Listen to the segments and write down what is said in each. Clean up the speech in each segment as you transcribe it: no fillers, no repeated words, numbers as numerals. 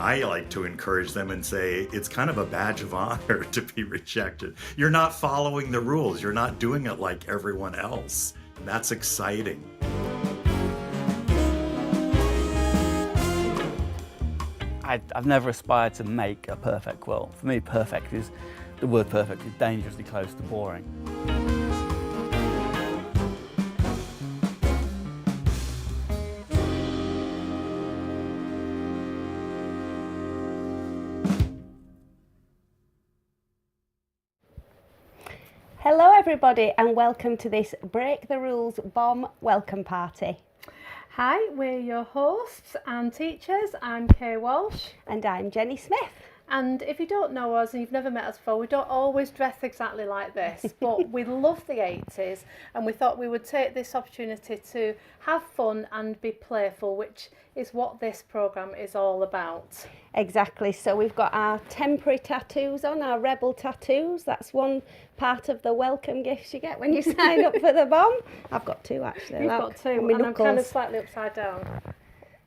I like to encourage them and say it's kind of a badge of honor to be rejected. You're not following the rules. You're not doing it like everyone else. And that's exciting. I've never aspired to make a perfect quilt. For me, the word perfect is dangerously close to boring. Hello everybody and welcome to this Break the Rules BOM welcome party. Hi, we're your hosts and teachers. I'm Kay Walsh. And I'm Jenny Smith. And if you don't know us and you've never met us before, we don't always dress exactly like this, but we love the 80s and we thought we would take this opportunity to have fun and be playful, which is what this programme is all about. Exactly, so we've got our temporary tattoos on, our rebel tattoos. That's one part of the welcome gifts you get when you sign up for the BOM. I've got two actually. You've got two, and I'm kind of slightly upside down.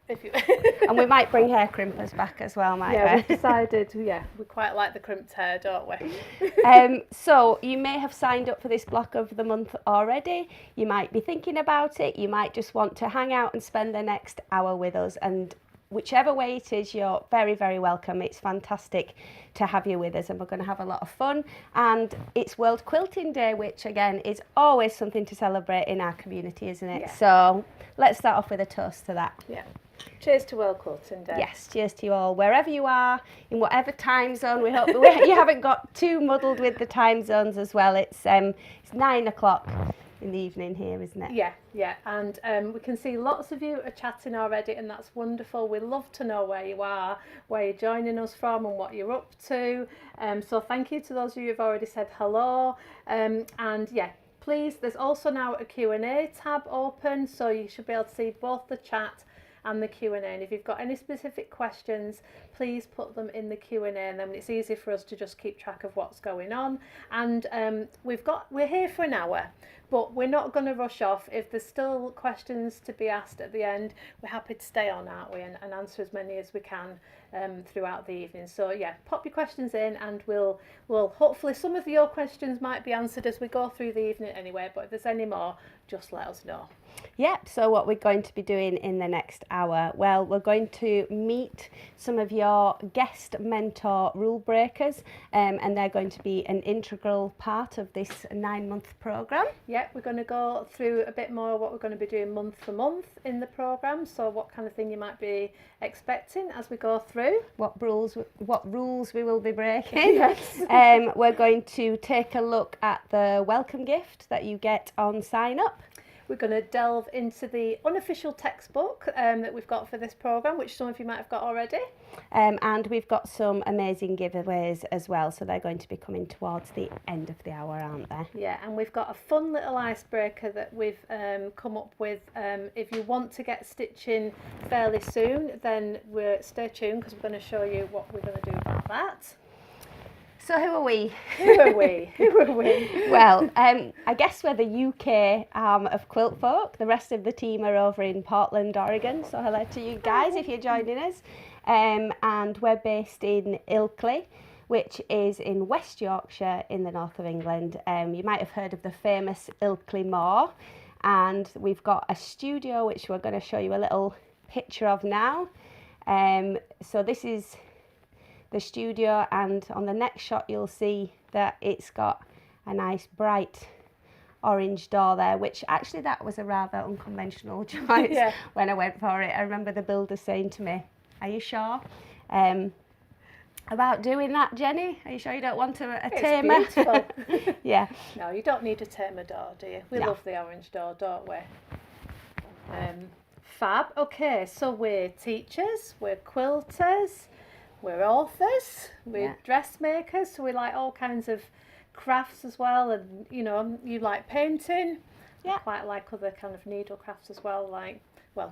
And we might bring hair crimpers back as well, might we? We've decided, we quite like the crimped hair, don't we? So you may have signed up for this block of the month already. You might be thinking about it. You might just want to hang out and spend the next hour with us. And whichever way it is, you're very, very welcome. It's fantastic to have you with us and we're going to have a lot of fun. And it's World Quilting Day, which again is always something to celebrate in our community, isn't it? Yeah. So let's start off with a toast to that. Yeah. Cheers to World Quilting Day. Yes, cheers to you all, wherever you are, in whatever time zone. We hope you haven't got too muddled with the time zones as well. It's 9 o'clock in the evening here, isn't it? Yeah, and we can see lots of you are chatting already, and that's wonderful. We love to know where you are, where you're joining us from, and what you're up to. So thank you to those of you who've already said hello. And yeah, please, there's also now a Q&A tab open, so you should be able to see both the chat and the Q&A, and if you've got any specific questions, please put them in the Q&A, and then it's easy for us to just keep track of what's going on. And we're here for an hour, but we're not going to rush off. If there's still questions to be asked at the end, we're happy to stay on, aren't we, and answer as many as we can throughout the evening. So yeah, pop your questions in, and we'll hopefully some of your questions might be answered as we go through the evening anyway, but if there's any more, just let us know. Yep, so what we're going to be doing in the next hour, well, we're going to meet some of your guest mentor rule breakers, and they're going to be an integral part of this 9-month programme. Yep, we're going to go through a bit more what we're going to be doing month for month in the programme, so what kind of thing you might be expecting as we go through. What rules we will be breaking. Yes. We're going to take a look at the welcome gift that you get on sign up. We're going to delve into the unofficial textbook that we've got for this programme, which some of you might have got already. And we've got some amazing giveaways as well, so they're going to be coming towards the end of the hour, aren't they? Yeah, and we've got a fun little icebreaker that we've come up with. If you want to get stitching fairly soon, then stay tuned, because we're going to show you what we're going to do about that. So who are we? Who are we? Who are we? Well, I guess we're the UK arm of Quiltfolk. The rest of the team are over in Portland, Oregon. So hello to you guys if you're joining us. And we're based in Ilkley, which is in West Yorkshire in the north of England. You might have heard of the famous Ilkley Moor. And we've got a studio which we're going to show you a little picture of now. So this is the studio, and on the next shot you'll see that it's got a nice bright orange door there, which actually that was a rather unconventional choice when I went for it. I remember the builder saying to me, "Are you sure about doing that, Jenny? Are you sure you don't want a tamer?" It's beautiful. Yeah. No, you don't need a tamer door, do you? We love the orange door, don't we? Fab. Okay, so we're teachers, we're quilters, we're authors, we're dressmakers, so we like all kinds of crafts as well, and you know, you like painting. Yeah. I quite like other kind of needle crafts as well, like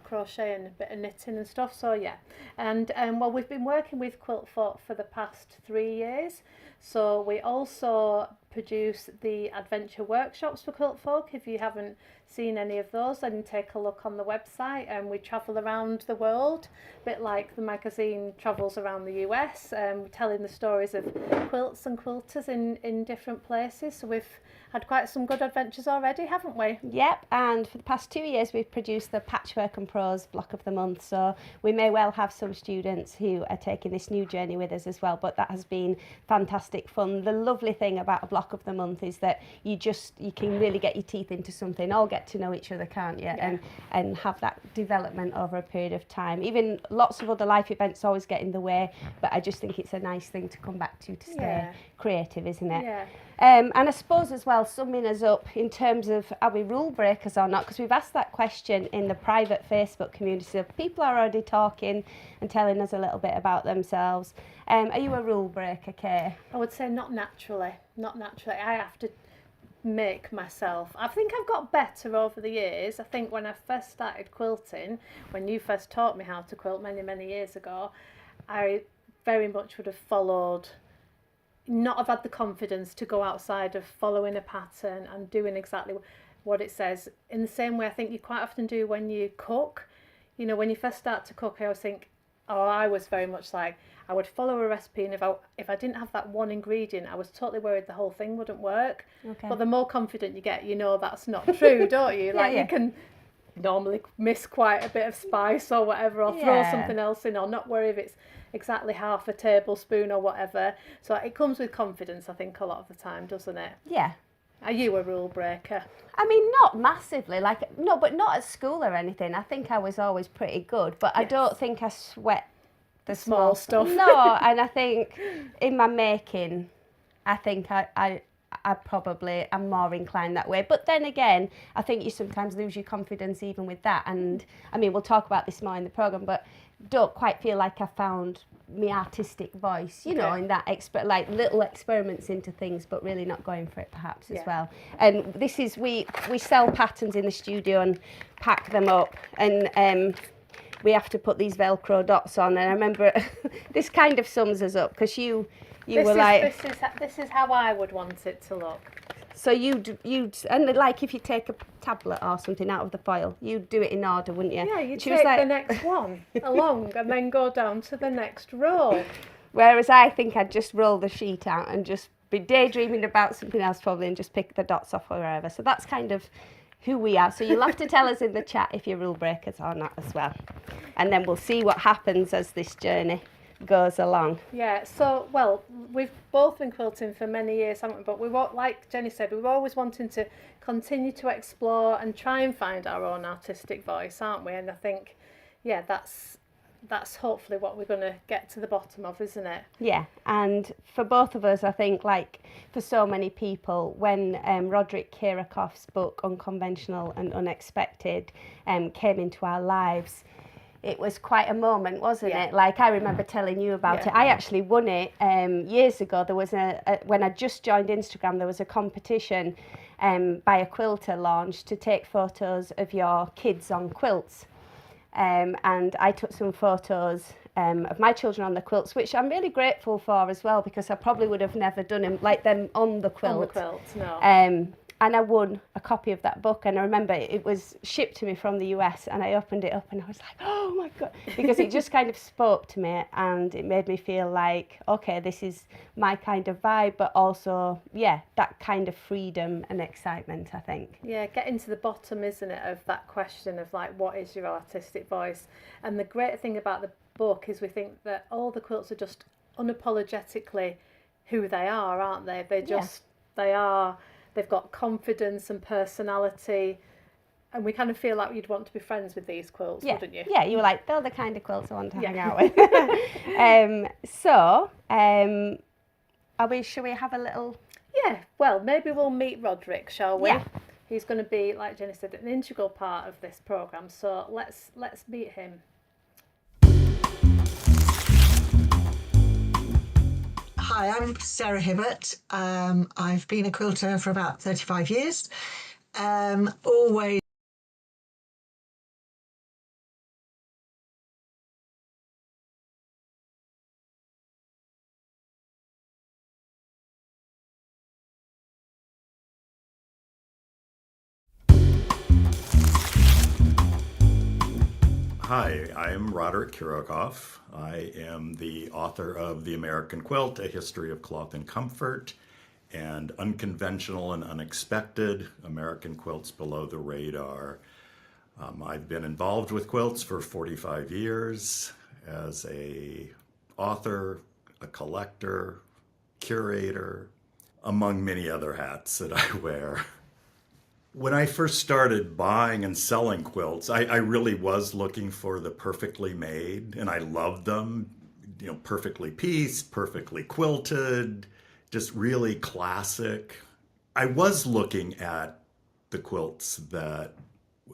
crochet and a bit of knitting and stuff. So yeah, and we've been working with Quiltfolk for the past 3 years. So we also produce the adventure workshops for Quiltfolk. If you haven't seen any of those, then take a look on the website. And we travel around the world, a bit like the magazine travels around the US, telling the stories of quilts and quilters in different places. So we've had quite some good adventures already, haven't we? Yep, and for the past 2 years we've produced the Patchwork and Prose block of the month, so we may well have some students who are taking this new journey with us as well, but that has been fantastic fun. The lovely thing about a block of the month is that you can really get your teeth into something, all get to know each other, can't you? Yeah. And have that development over a period of time. Even lots of other life events always get in the way, but I just think it's a nice thing to come back to stay creative, isn't it? Yeah. And I suppose as well, summing us up in terms of are we rule breakers or not, because we've asked that question in the private Facebook community, so people are already talking and telling us a little bit about themselves. Are you a rule breaker, Kay? I would say not naturally. I have to make myself. I think I've got better over the years. I think when I first started quilting, when you first taught me how to quilt many years ago, I very much would have not have had the confidence to go outside of following a pattern and doing exactly what it says. In the same way I think you quite often do when you cook. You know, when you first start to cook, I always think, I was very much like, I would follow a recipe, and if I didn't have that one ingredient, I was totally worried the whole thing wouldn't work. Okay. But the more confident you get, you know that's not true, don't you? Like Yeah. you can normally miss quite a bit of spice or whatever, or throw something else in, or not worry if it's exactly half a tablespoon or whatever. So it comes with confidence, I think, a lot of the time, doesn't it? Yeah. Are you a rule breaker? I mean, not massively, no, but not at school or anything. I think I was always pretty good, but I don't think I sweat the Small stuff. No, and I think in my making, I think I probably am more inclined that way. But then again, I think you sometimes lose your confidence even with that. And I mean, we'll talk about this more in the programme, but don't quite feel like I found my artistic voice, you know, in that like little experiments into things, but really not going for it perhaps as well. And this is, we sell patterns in the studio and pack them up, and we have to put these Velcro dots on. And I remember this kind of sums us up, because you were like, this is how I would want it to look. so you'd and like if you take a tablet or something out of the foil, you'd do it in order, wouldn't you? Yeah, you She take was like, the next one along and then go down to the next row. Whereas I think I'd just roll the sheet out and just be daydreaming about something else probably, and just pick the dots off or wherever. So that's kind of who we are. So you'll have to tell us in the chat if you're rule breakers or not as well. And then we'll see what happens as this journey goes along. Yeah, so, well, we've both been quilting for many years, haven't we? But we were, like Jenny said, we were always wanting to continue to explore and try and find our own artistic voice, aren't we? And I think, yeah, that's hopefully what we're going to get to the bottom of, isn't it? Yeah, and for both of us, I think, like for so many people, when Roderick Kirakofe's book Unconventional and Unexpected came into our lives, it was quite a moment, wasn't it? Like, I remember telling you about it. I actually won it years ago. There was when I just joined Instagram, there was a competition by a quilter launched to take photos of your kids on quilts. And I took some photos of my children on the quilts, which I'm really grateful for as well, because I probably would have never done them on the quilt. On the quilt, no. And I won a copy of that book, and I remember it was shipped to me from the US, and I opened it up and I was like, oh my God, because it just kind of spoke to me, and it made me feel like, okay, this is my kind of vibe, but also, that kind of freedom and excitement, I think. Yeah, getting to the bottom, isn't it, of that question of like, what is your artistic voice? And the great thing about the book is we think that all the quilts are just unapologetically who they are, aren't they? They've got confidence and personality, and we kind of feel like you'd want to be friends with these quilts, wouldn't you? Yeah, you were like, they're the kind of quilts I want to hang out with. Shall we have a little... Yeah, well, maybe we'll meet Roderick, shall we? Yeah. He's going to be, like Jenny said, an integral part of this programme, so let's meet him. Hi, I'm Sarah Hibbert. I've been a quilter for about 35 years. Always Hi, I'm Roderick Kiracofe. I am the author of The American Quilt, A History of Cloth and Comfort, and Unconventional and Unexpected, American Quilts Below the Radar. I've been involved with quilts for 45 years as a author, a collector, curator, among many other hats that I wear. When I first started buying and selling quilts, I really was looking for the perfectly made, and I loved them, perfectly pieced, perfectly quilted, just really classic. I was looking at the quilts that,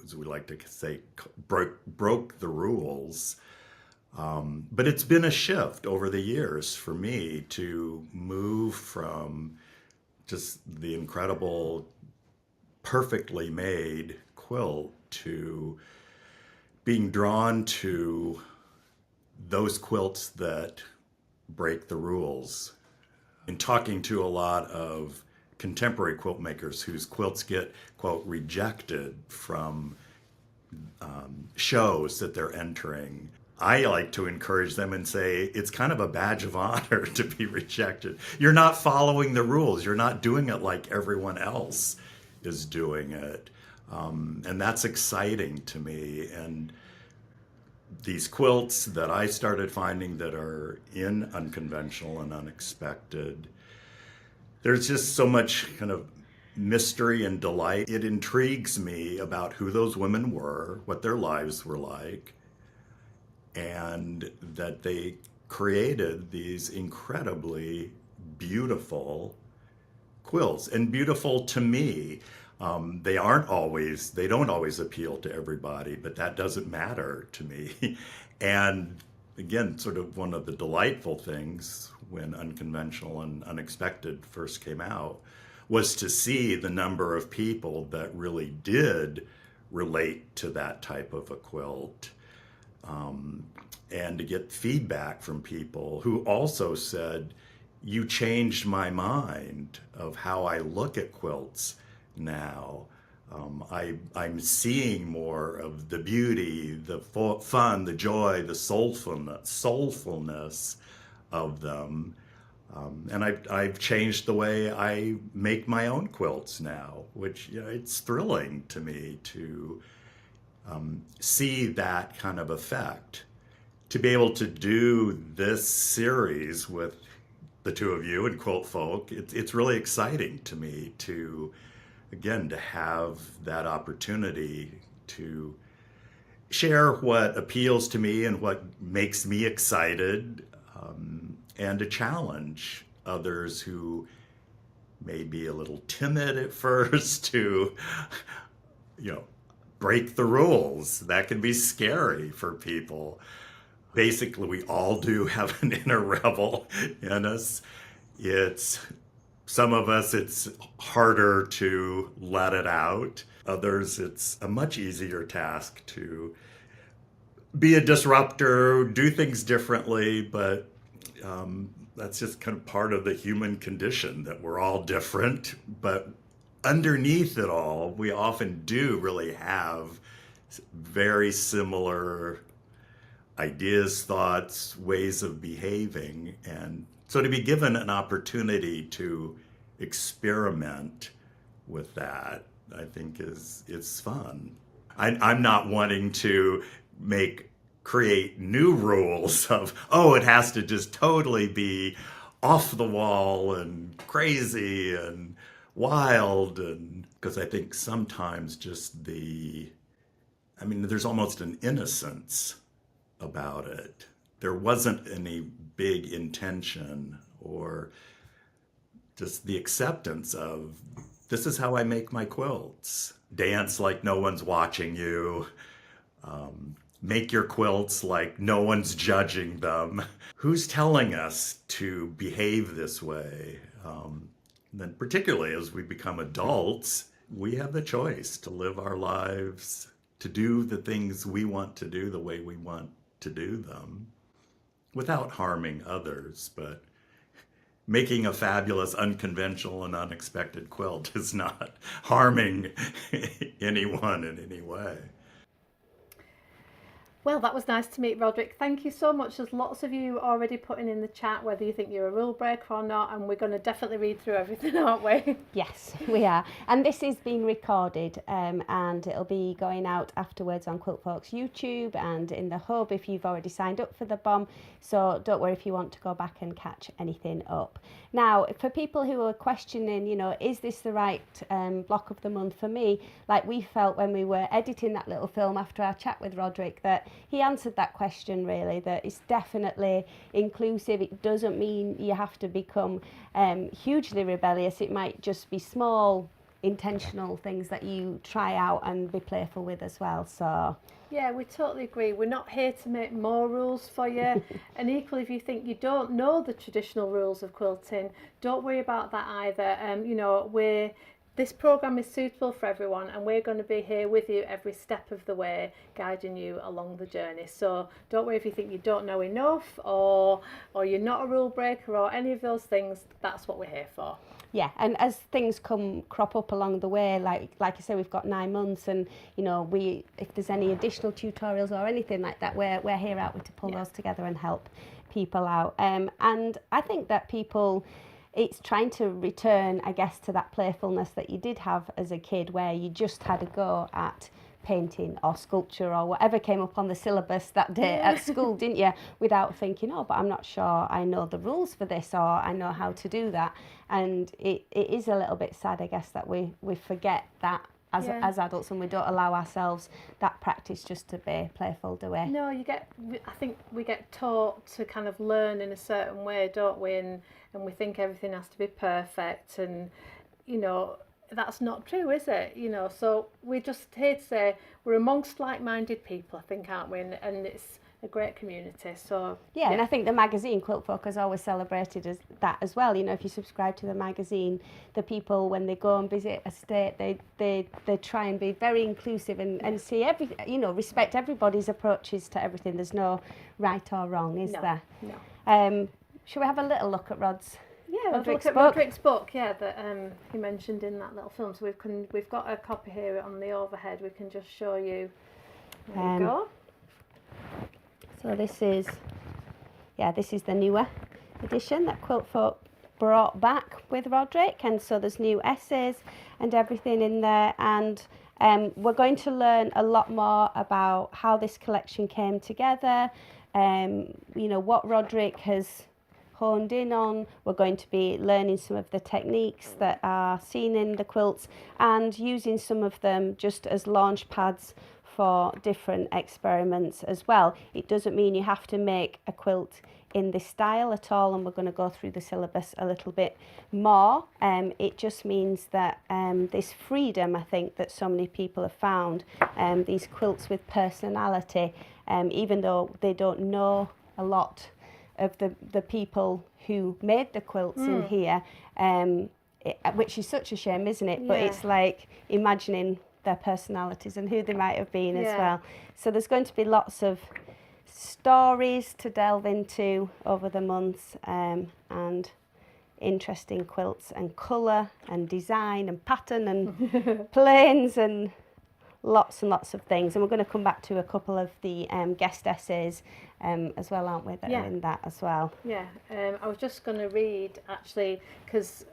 as we like to say, broke the rules. But it's been a shift over the years for me to move from just the incredible perfectly made quilt to being drawn to those quilts that break the rules. In talking to a lot of contemporary quilt makers whose quilts get, quote, rejected from shows that they're entering, I like to encourage them and say it's kind of a badge of honor to be rejected. You're not following the rules. You're not doing it like everyone else is doing it. And that's exciting to me. And these quilts that I started finding that are in unconventional and unexpected, there's just so much kind of mystery and delight. It intrigues me about who those women were, what their lives were like, and that they created these incredibly beautiful quilts, and beautiful to me. They don't always appeal to everybody, but that doesn't matter to me. And again, sort of one of the delightful things when Unconventional and Unexpected first came out was to see the number of people that really did relate to that type of a quilt. And to get feedback from people who also said, you changed my mind of how I look at quilts now. I'm seeing more of the beauty, the fun, the joy, the soulfulness of them. And I've changed the way I make my own quilts now, which it's thrilling to me to see that kind of effect. To be able to do this series with the two of you and Quiltfolk, it's really exciting to me to, again, to have that opportunity to share what appeals to me and what makes me excited, and to challenge others who may be a little timid at first to, break the rules. That can be scary for people. Basically, we all do have an inner rebel in us. Some of us, it's harder to let it out. Others, it's a much easier task to be a disruptor, do things differently, but that's just kind of part of the human condition, that we're all different. But underneath it all, we often do really have very similar ideas, thoughts, ways of behaving. And so to be given an opportunity to experiment with that, I think is fun. I'm not wanting to create new rules of, it has to just totally be off the wall and crazy and wild. And because I think sometimes there's almost an innocence about it. There wasn't any big intention, or just the acceptance of, this is how I make my quilts. Dance like no one's watching you. Make your quilts like no one's judging them. Who's telling us to behave this way? Then particularly as we become adults, we have the choice to live our lives, to do the things we want to do the way we want to do them, without harming others. But making a fabulous, unconventional, and unexpected quilt is not harming anyone in any way. Well, that was nice to meet Roderick. Thank you so much. There's lots of you already putting in the chat whether you think you're a rule breaker or not, and we're going to definitely read through everything, aren't we? Yes, we are. And this is being recorded and it'll be going out afterwards on Quiltfolk's YouTube and in the hub if you've already signed up for the BOM. So don't worry if you want to go back and catch anything up. Now, for people who are questioning, you know, is this the right block of the month for me? Like we felt when we were editing that little film after our chat with Roderick that he answered that question really, that it's definitely inclusive. It doesn't mean you have to become hugely rebellious. It might just be small intentional things that you try out and be playful with as well. So yeah, we totally agree. We're not here to make more rules for you. And equally, if you think you don't know the traditional rules of quilting, don't worry about that either. You know, this programme is suitable for everyone, and we're going to be here with you every step of the way, guiding you along the journey. So don't worry if you think you don't know enough or you're not a rule breaker or any of those things. That's what we're here for. yeah, and as things crop up along the way, like I say, we've got 9 months, and you know, if there's any additional tutorials or anything like that, we're here out to pull those together and help people out. And I think that it's trying to return, I guess, to that playfulness that you did have as a kid, where you just had a go at painting or sculpture or whatever came up on the syllabus that day at school, didn't you? Without thinking, oh, but I'm not sure I know the rules for this or I know how to do that. And it is a little bit sad, I guess, that we forget that as adults, and we don't allow ourselves that practice just to be playful, do we? No, I think we get taught to kind of learn in a certain way, don't we? And we think everything has to be perfect, and you know, that's not true, is it? You know, so we're just here to say we're amongst like-minded people, I think, aren't we? And it's a great community. So yeah, and I think the magazine Quiltfolk has always celebrated that as well. You know, if you subscribe to the magazine, the people when they go and visit a state, they try and be very inclusive and see respect everybody's approaches to everything. There's no right or wrong, is there? No. Should we have a little look at Rod's? Yeah, we'll look at Roderick's book. Yeah, that he mentioned in that little film. So we've got a copy here on the overhead. We can just show you. There you go. So this is the newer edition that Quiltfolk brought back with Roderick, and so there's new essays and everything in there, and we're going to learn a lot more about how this collection came together, you know, what Roderick has honed in on. We're going to be learning some of the techniques that are seen in the quilts and using some of them just as launch pads for different experiments as well. It doesn't mean you have to make a quilt in this style at all, and we're going to go through the syllabus a little bit more. It just means that this freedom, I think, that so many people have found, these quilts with personality, even though they don't know a lot of the people who made the quilts in here, which is such a shame, isn't it? But it's like imagining their personalities and who they might have been as well. So there's going to be lots of stories to delve into over the months, and interesting quilts and colour and design and pattern and planes and lots of things. And we're going to come back to a couple of the guest essays as well, aren't we, that are in that as well. Yeah, I was just going to read, actually, because,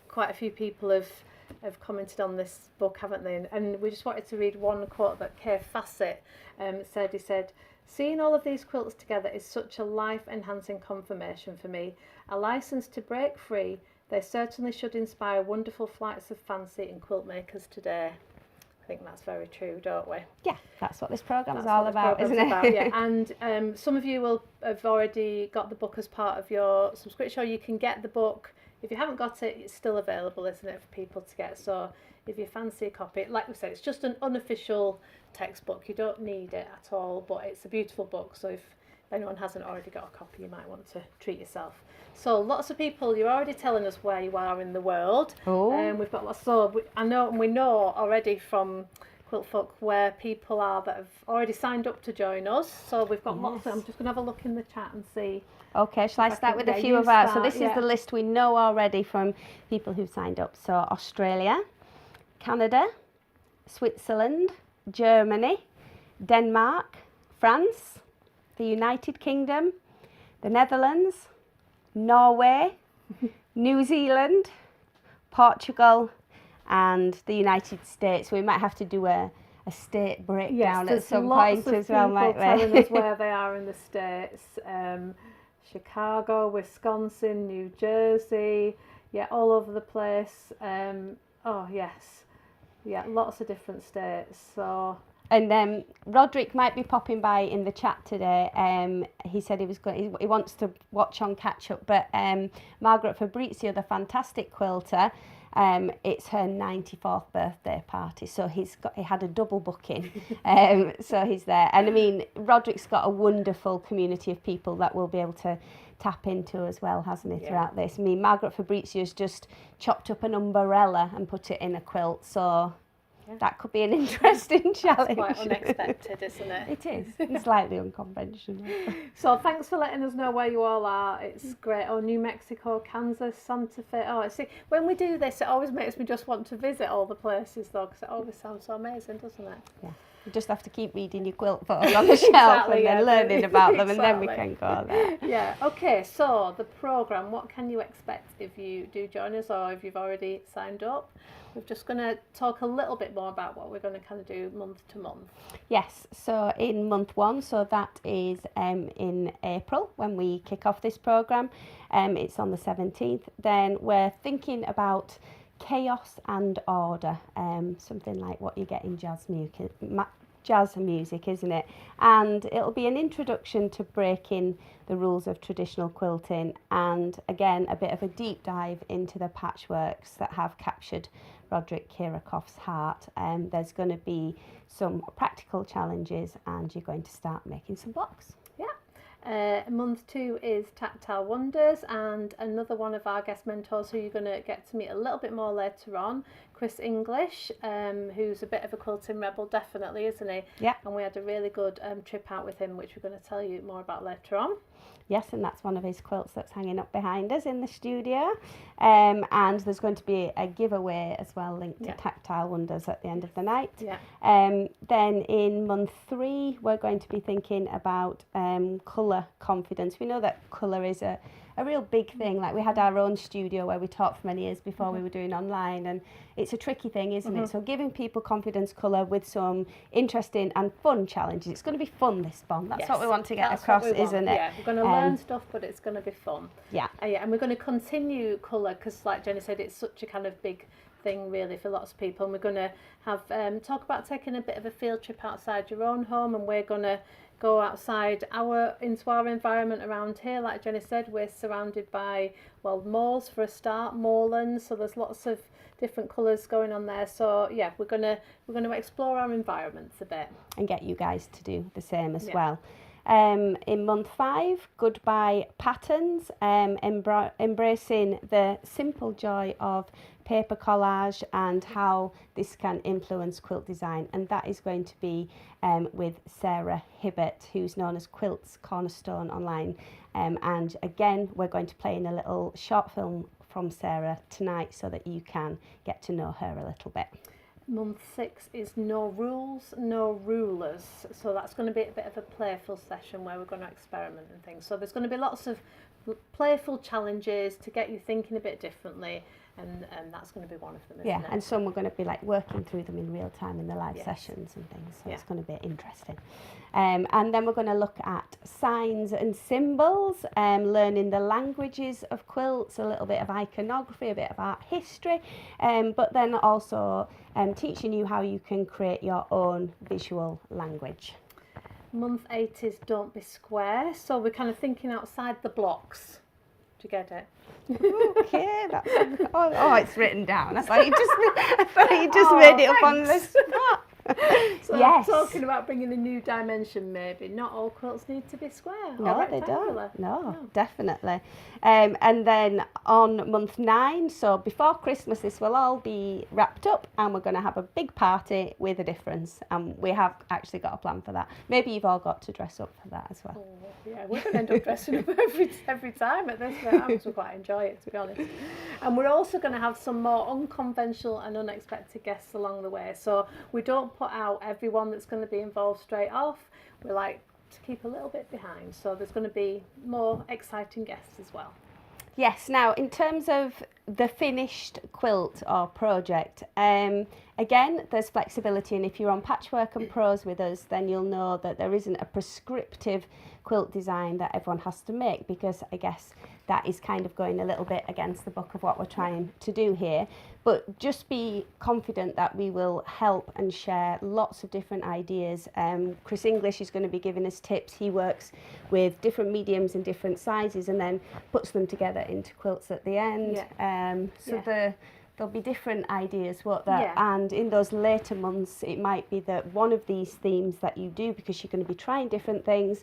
quite a few people have commented on this book, haven't they? And we just wanted to read one quote that Kay Fassett said. He said, "Seeing all of these quilts together is such a life-enhancing confirmation for me. A license to break free. They certainly should inspire wonderful flights of fancy in quilt makers today." I think that's very true, don't we? Yeah, that's what this programme is all about, isn't it? Yeah. And some of you will have already got the book as part of your subscription, or you can get the book. If you haven't got it, it's still available, isn't it, for people to get? So if you fancy a copy, like we said, it's just an unofficial textbook. You don't need it at all, but it's a beautiful book. So if anyone hasn't already got a copy, you might want to treat yourself. So lots of people, you're already telling us where you are in the world. We've got lots. We know already from Quiltfolk where people are that have already signed up to join us. So we've got lots. I'm just going to have a look in the chat and see. Okay, shall I start with a few of ours? So this is the list we know already from people who've signed up. So Australia, Canada, Switzerland, Germany, Denmark, France, the United Kingdom, the Netherlands, Norway, New Zealand, Portugal, and the United States. We might have to do a state breakdown at some point as well, might we? Telling us where they are in the States. Chicago, Wisconsin, New Jersey, yeah, all over the place. Oh yes, yeah, lots of different states. So. And Roderick might be popping by in the chat today. He said he wants to watch on catch up. But Margaret Fabrizio, the fantastic quilter, it's her 94th birthday party, so he had a double booking. So he's there, and I mean Roderick's got a wonderful community of people that we'll be able to tap into as well, hasn't he? Throughout this, I mean Margaret Fabrizio's just chopped up an umbrella and put it in a quilt, so. That could be an interesting challenge. That's quite unexpected, isn't it? It is. It's slightly unconventional. So thanks for letting us know where you all are. It's great. Oh, New Mexico, Kansas, Santa Fe. Oh, see, when we do this, it always makes me just want to visit all the places, though, because it always sounds so amazing, doesn't it? Yeah. You just have to keep reading your Quiltfolk on the shelf and then learning about them, and then we can go there. Yeah. Okay. So the programme. What can you expect if you do join us, or if you've already signed up? We're just going to talk a little bit more about what we're going to kind of do month to month. Yes, so in month 1, so that is in April when we kick off this programme. It's on the 17th. Then we're thinking about chaos and order, something like what you get in jazz music, isn't it? And it'll be an introduction to breaking the rules of traditional quilting, and again a bit of a deep dive into the patchworks that have captured Roderick Kiracofe's heart. There's going to be some practical challenges, and you're going to start making some blocks. Month 2 is Tactile Wonders, and another one of our guest mentors who you're going to get to meet a little bit more later on, Chris English, who's a bit of a quilting rebel, definitely, isn't he? Yeah. And we had a really good trip out with him, which we're going to tell you more about later on. Yes, and that's one of his quilts that's hanging up behind us in the studio. And there's going to be a giveaway as well linked to Tactile Wonders at the end of the night. Yeah. Then in month 3, we're going to be thinking about colour confidence. We know that colour is a real big thing. Like, we had our own studio where we taught for many years before we were doing online, and it's a tricky thing, isn't it? So giving people confidence colour with some interesting and fun challenges. It's going to be fun, this BOM. That's what we want to get across, isn't it? Yeah, we're going to learn stuff, but it's going to be fun. Yeah. And we're going to continue colour, because like Jenny said, it's such a kind of big thing really for lots of people, and we're going to have talk about taking a bit of a field trip outside your own home, and we're going to go outside into our environment around here. Like Jenny said, we're surrounded by, well, moors for a start, moorlands, so there's lots of different colours going on there. So yeah, we're gonna explore our environments a bit and get you guys to do the same as well. In month 5, Goodbye Patterns, embracing the simple joy of paper collage and how this can influence quilt design, and that is going to be with Sarah Hibbert, who's known as Quilt's Cornerstone online, and again we're going to play in a little short film from Sarah tonight so that you can get to know her a little bit. Month 6 is No Rules, No Rulers. So that's going to be a bit of a playful session where we're going to experiment and things. So there's going to be lots of playful challenges to get you thinking a bit differently, and that's going to be one of them, isn't it? And some we're going to be like working through them in real time in the live sessions and things, so it's going to be interesting. And then we're going to look at signs and symbols, learning the languages of quilts, a little bit of iconography, a bit of art history, but then also teaching you how you can create your own visual language. Month 8 is Don't Be Square, so we're kind of thinking outside the blocks. Do you get it? Okay, that's it's written down. I thought you just made it up on the spot. So yes. Talking about bringing a new dimension, maybe. Not all quilts need to be square. No, they don't. No, definitely. And then on month 9, so before Christmas, this will all be wrapped up, and we're going to have a big party with a difference. And we have actually got a plan for that. Maybe you've all got to dress up for that as well. Oh, yeah, we're going to end up dressing up every time at this rate. I also quite enjoy it, to be honest. And we're also going to have some more unconventional and unexpected guests along the way. So we don't put out everyone that's going to be involved straight off. We like to keep a little bit behind. So there's going to be more exciting guests as well. Yes, now in terms of the finished quilt or project, again, there's flexibility, and if you're on Patchwork and Pros with us, then you'll know that there isn't a prescriptive quilt design that everyone has to make, because I guess that is kind of going a little bit against the book of what we're trying to do here. But just be confident that we will help and share lots of different ideas. Chris English is going to be giving us tips. He works with different mediums and different sizes and then puts them together into quilts at the end. There'll be different ideas, won't there? Yeah. And in those later months, it might be that one of these themes that you do, because you're going to be trying different things,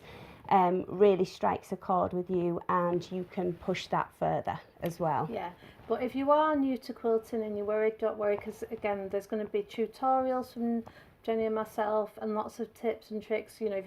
really strikes a chord with you, and you can push that further as well. Yeah, but if you are new to quilting and you're worried, don't worry, because again, there's going to be tutorials from Jenni and myself and lots of tips and tricks. You know,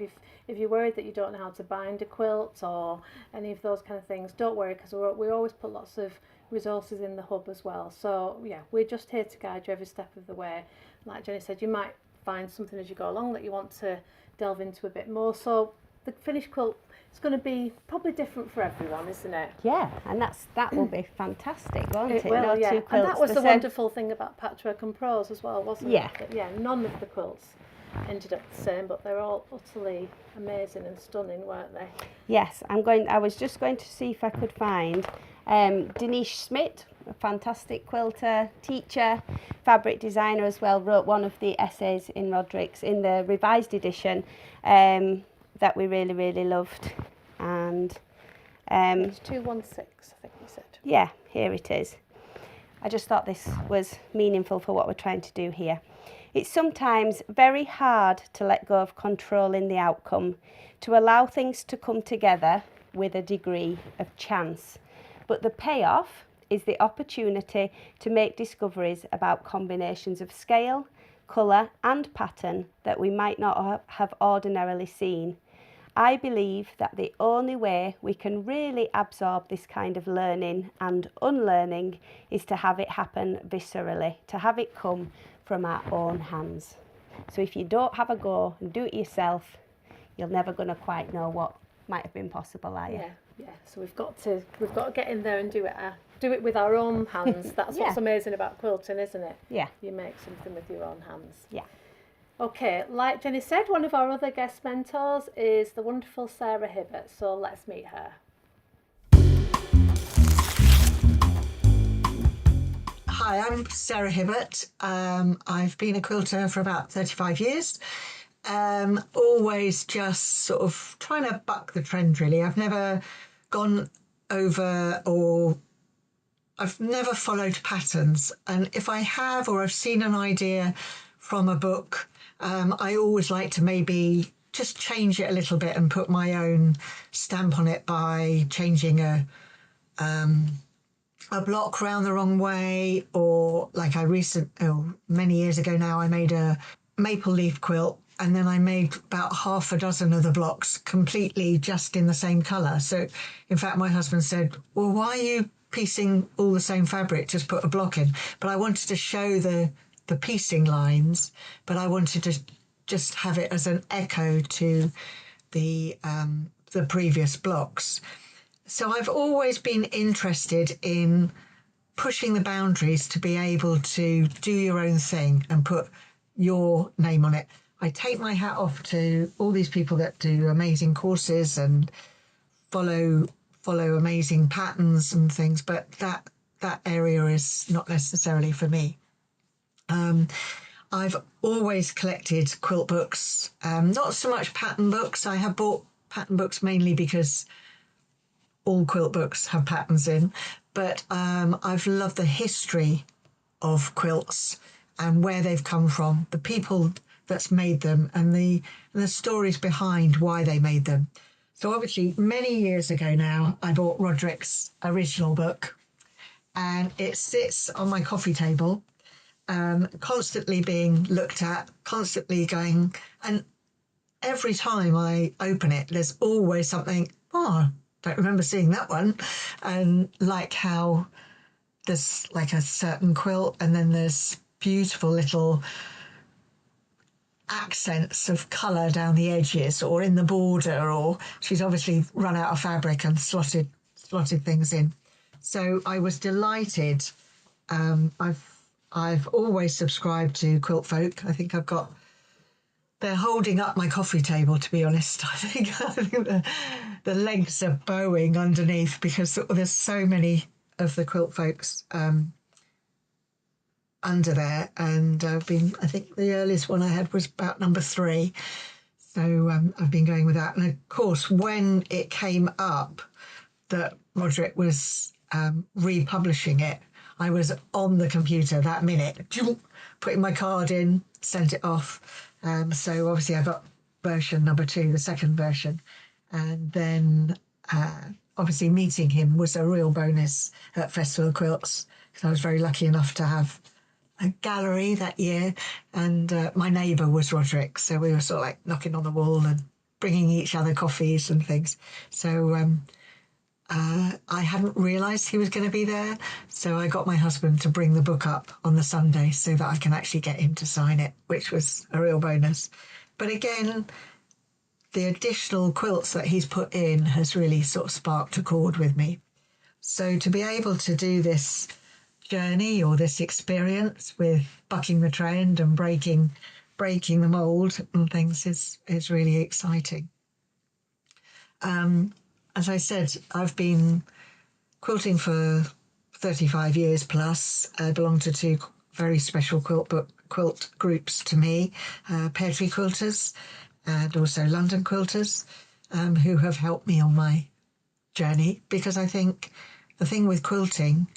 if you're worried that you don't know how to bind a quilt or any of those kind of things, don't worry, because we always put lots of resources in the hub as well. So yeah, we're just here to guide you every step of the way. Like Jenni said, you might find something as you go along that you want to delve into a bit more. So the finished quilt is going to be probably different for everyone, isn't it? Yeah, and that will be fantastic, won't it? Will, No yeah. two And quilts that was the the same. wonderful thing about Patchwork and Pros as well, wasn't Yeah. it? That, yeah, none of the quilts ended up the same, but they're all utterly amazing and stunning, weren't they? Yes, I was just going to see if I could find Denise Schmidt, a fantastic quilter, teacher, fabric designer as well, wrote one of the essays in Roderick's in the revised edition that we really, really loved. And It's 216, I think you said. yeah, here it is. I just thought this was meaningful for what we're trying to do here. It's sometimes very hard to let go of controlling the outcome, to allow things to come together with a degree of chance. But the payoff is the opportunity to make discoveries about combinations of scale, colour and pattern that we might not have ordinarily seen. I believe that the only way we can really absorb this kind of learning and unlearning is to have it happen viscerally, to have it come from our own hands. So if you don't have a go and do it yourself, you're never going to quite know what might have been possible, are you? Yeah. So we've got to get in there and do it with our own hands. That's what's Yeah. amazing about quilting, isn't it? Yeah. You make something with your own hands. Yeah. Okay, like Jenni said, one of our other guest mentors is the wonderful Sarah Hibbert. So let's meet her. Hi, I'm Sarah Hibbert. I've been a quilter for about 35 years. Always just sort of trying to buck the trend, really. I've never gone over or I've never followed patterns. And if I have or I've seen an idea from a book, I always like to maybe just change it a little bit and put my own stamp on it by changing a block round the wrong way, or like many years ago now, I made a maple leaf quilt and then I made about half a dozen of the blocks completely just in the same colour. So in fact, my husband said, well, why are you piecing all the same fabric? Just put a block in. But I wanted to show the piecing lines, but I wanted to just have it as an echo to the previous blocks. So I've always been interested in pushing the boundaries to be able to do your own thing and put your name on it. I take my hat off to all these people that do amazing courses and follow amazing patterns and things, but that area is not necessarily for me. I've always collected quilt books, not so much pattern books. I have bought pattern books mainly because all quilt books have patterns in, but I've loved the history of quilts and where they've come from, the people that's made them, and the stories behind why they made them. So obviously, many years ago now, I bought Roderick's original book, and it sits on my coffee table, constantly being looked at, constantly going, and every time I open it, there's always something, oh, don't remember seeing that one. And like how there's like a certain quilt and then there's beautiful little accents of colour down the edges or in the border, or she's obviously run out of fabric and slotted things in. So I was delighted. I've always subscribed to Quiltfolk. I think they're holding up my coffee table, to be honest. I think the legs are bowing underneath because there's so many of the Quiltfolks under there, and I think the earliest one I had was about number 3. So I've been going with that. And of course, when it came up that Roderick was republishing it, I was on the computer that minute, putting my card in, sent it off. So obviously I got version number 2, the second version. And then obviously meeting him was a real bonus at Festival of Quilts, because I was very lucky enough to have a gallery that year, and my neighbour was Roderick, so we were sort of like knocking on the wall and bringing each other coffees and things. So I hadn't realised he was going to be there, so I got my husband to bring the book up on the Sunday so that I can actually get him to sign it, which was a real bonus. But again, the additional quilts that he's put in has really sort of sparked a chord with me. So to be able to do this journey or this experience with bucking the trend and breaking the mould and things is really exciting. As I said, I've been quilting for 35 years plus. I belong to 2 very special quilt groups to me, Pear Tree Quilters and also London Quilters, who have helped me on my journey, because I think the thing with quilting,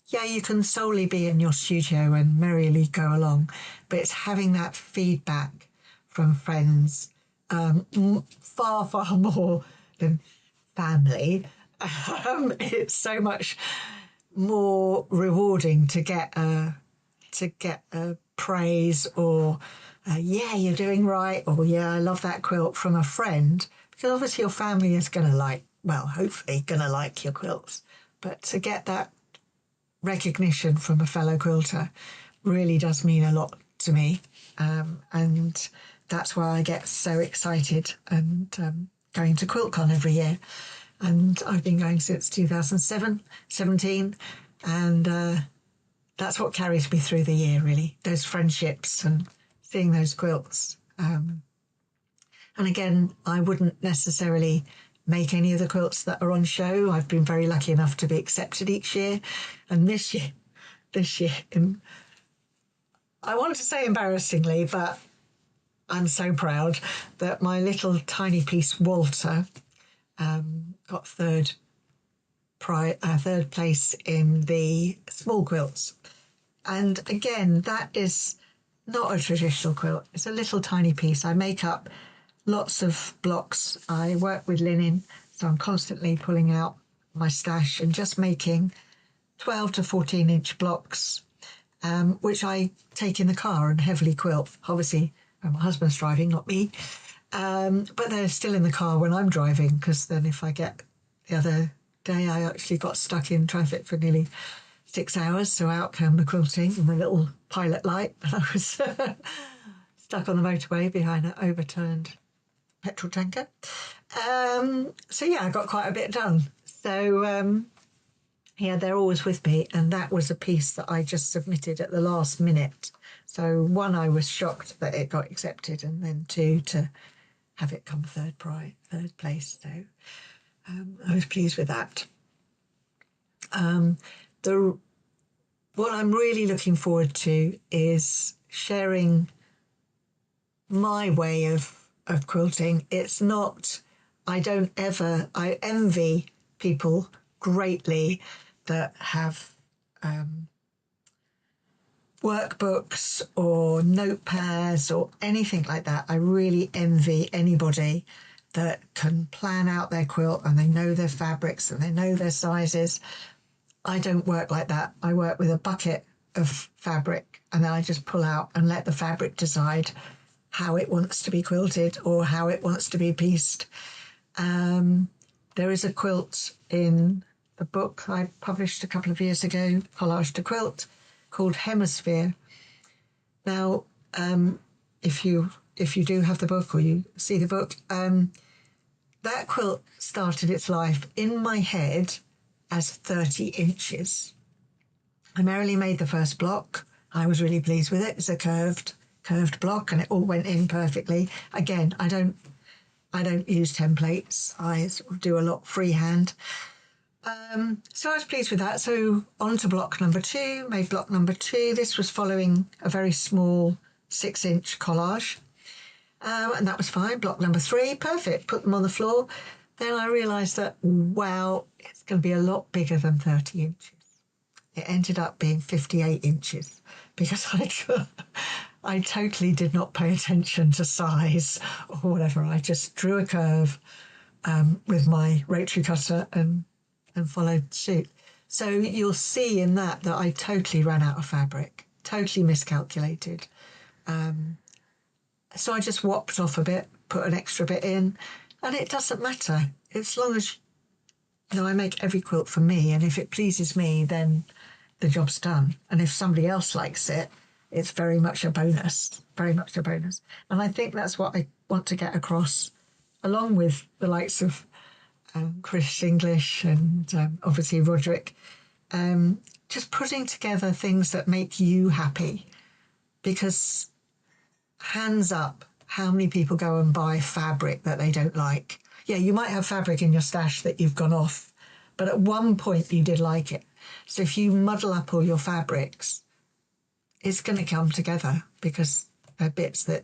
yeah, you can solely be in your studio and merrily go along, but it's having that feedback from friends, far, far more than family. It's so much more rewarding to get a praise, or yeah, you're doing right, or yeah, I love that quilt from a friend, because obviously your family is going to hopefully going to like your quilts, but to get that recognition from a fellow quilter really does mean a lot to me, and that's why I get so excited and going to QuiltCon every year. And I've been going since 2017, and that's what carries me through the year, really, those friendships and seeing those quilts. And again, I wouldn't necessarily make any of the quilts that are on show. I've been very lucky enough to be accepted each year. And this year, I want to say embarrassingly, but I'm so proud that my little tiny piece Walter got third place in the small quilts. And again, that is not a traditional quilt. It's a little tiny piece. I make up lots of blocks. I work with linen, so I'm constantly pulling out my stash and just making 12 to 14 inch blocks, which I take in the car and heavily quilt. Obviously, my husband's driving, not me. But they're still in the car when I'm driving, because then if I get, the other day I actually got stuck in traffic for nearly 6 hours, so out came the quilting and my little pilot light, and I was stuck on the motorway behind an overturned petrol tanker. So yeah, I got quite a bit done. So yeah, they're always with me, and that was a piece that I just submitted at the last minute. So 1, I was shocked that it got accepted, and then 2, to have it come third place. So I was pleased with that. What I'm really looking forward to is sharing my way of quilting. It's not, I envy people greatly that have workbooks or notepads or anything like that. I really envy anybody that can plan out their quilt and they know their fabrics and they know their sizes. I don't work like that. I work with a bucket of fabric, and then I just pull out and let the fabric decide how it wants to be quilted or how it wants to be pieced. There is a quilt in a book I published a couple of years ago, Collage to Quilt, called Hemisphere. Now, if you if you do have the book or you see the book, that quilt started its life in my head as 30 inches. I merrily made the first block. I was really pleased with it. It's a curved block, and it all went in perfectly. Again, I don't use templates. I sort of do a lot freehand. So I was pleased with that. So on to block number 2, made block number 2. This was following a very small 6-inch collage. And that was fine. Block number 3, perfect. Put them on the floor. Then I realised that, wow, it's going to be a lot bigger than 30 inches. It ended up being 58 inches because I totally did not pay attention to size or whatever. I just drew a curve with my rotary cutter and followed suit. So you'll see in that I totally ran out of fabric, totally miscalculated. So I just whopped off a bit, put an extra bit in, and it doesn't matter. As long as, I make every quilt for me, and if it pleases me, then the job's done. And if somebody else likes it, it's very much a bonus, very much a bonus. And I think that's what I want to get across, along with the likes of Chris English and obviously Roderick, just putting together things that make you happy. Because hands up, how many people go and buy fabric that they don't like? Yeah, you might have fabric in your stash that you've gone off, but at one point you did like it. So if you muddle up all your fabrics, it's going to come together, because they're bits that,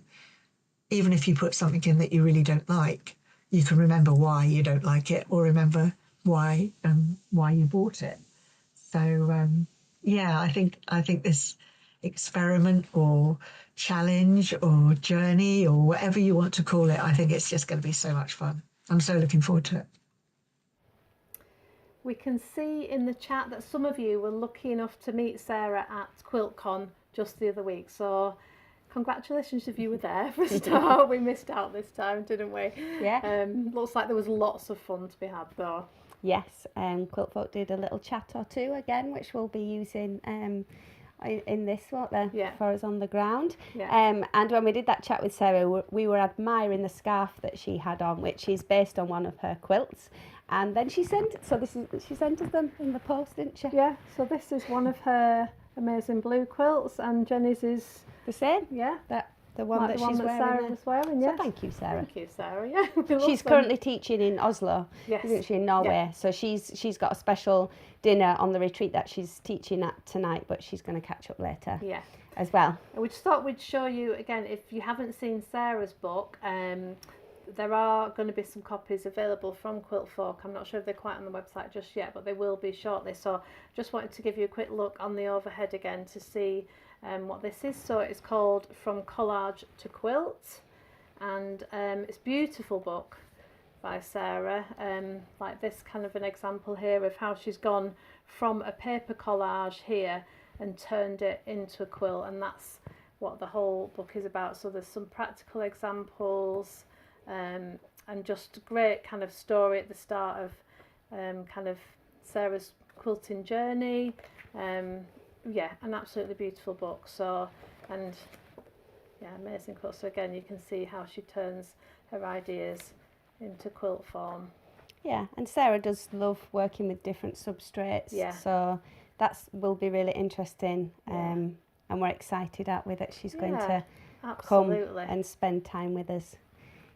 even if you put something in that you really don't like, you can remember why you don't like it, or remember why you bought it. So yeah, I think this experiment or challenge or journey or whatever you want to call it, I think it's just going to be so much fun. I'm so looking forward to it. We can see in the chat that some of you were lucky enough to meet Sarah at QuiltCon just the other week. So congratulations if you were there for a start. We missed out this time, didn't we? Yeah. Looks like there was lots of fun to be had though. Yes, Quiltfolk did a little chat or two again, which we'll be using in this, won't they, for us on the ground. Yeah. And when we did that chat with Sarah, we were admiring the scarf that she had on, which is based on one of her quilts. And then she sent us them in the post, didn't she? Yeah, so this is one of her amazing blue quilts, and Jenni's is The same? yeah, The one like that the one she's that wearing Sarah there. was wearing. So Yes. thank you, Sarah. Thank you, Sarah. Yeah, we love She's them. currently teaching in Oslo, Yes. isn't she, in Norway? Yeah. So she's got a special dinner on the retreat that she's teaching at tonight, but she's going to catch up later Yeah. as well. And we just thought we'd show you again, if you haven't seen Sarah's book, there are going to be some copies available from Quiltfolk. I'm not sure if they're quite on the website just yet, but they will be shortly. So just wanted to give you a quick look on the overhead again to see what this is. So it's called From Collage to Quilt, and it's a beautiful book by Sarah. Like this kind of an example here of how she's gone from a paper collage here and turned it into a quilt, and that's what the whole book is about. So there's some practical examples, and just great kind of story at the start of kind of Sarah's quilting journey. Yeah, an absolutely beautiful book. So, and yeah, amazing quilt. So again, you can see how she turns her ideas into quilt form. Yeah, and Sarah does love working with different substrates. Yeah. So will be really interesting. And we're excited, aren't we, that she's going to Absolutely. come and spend time with us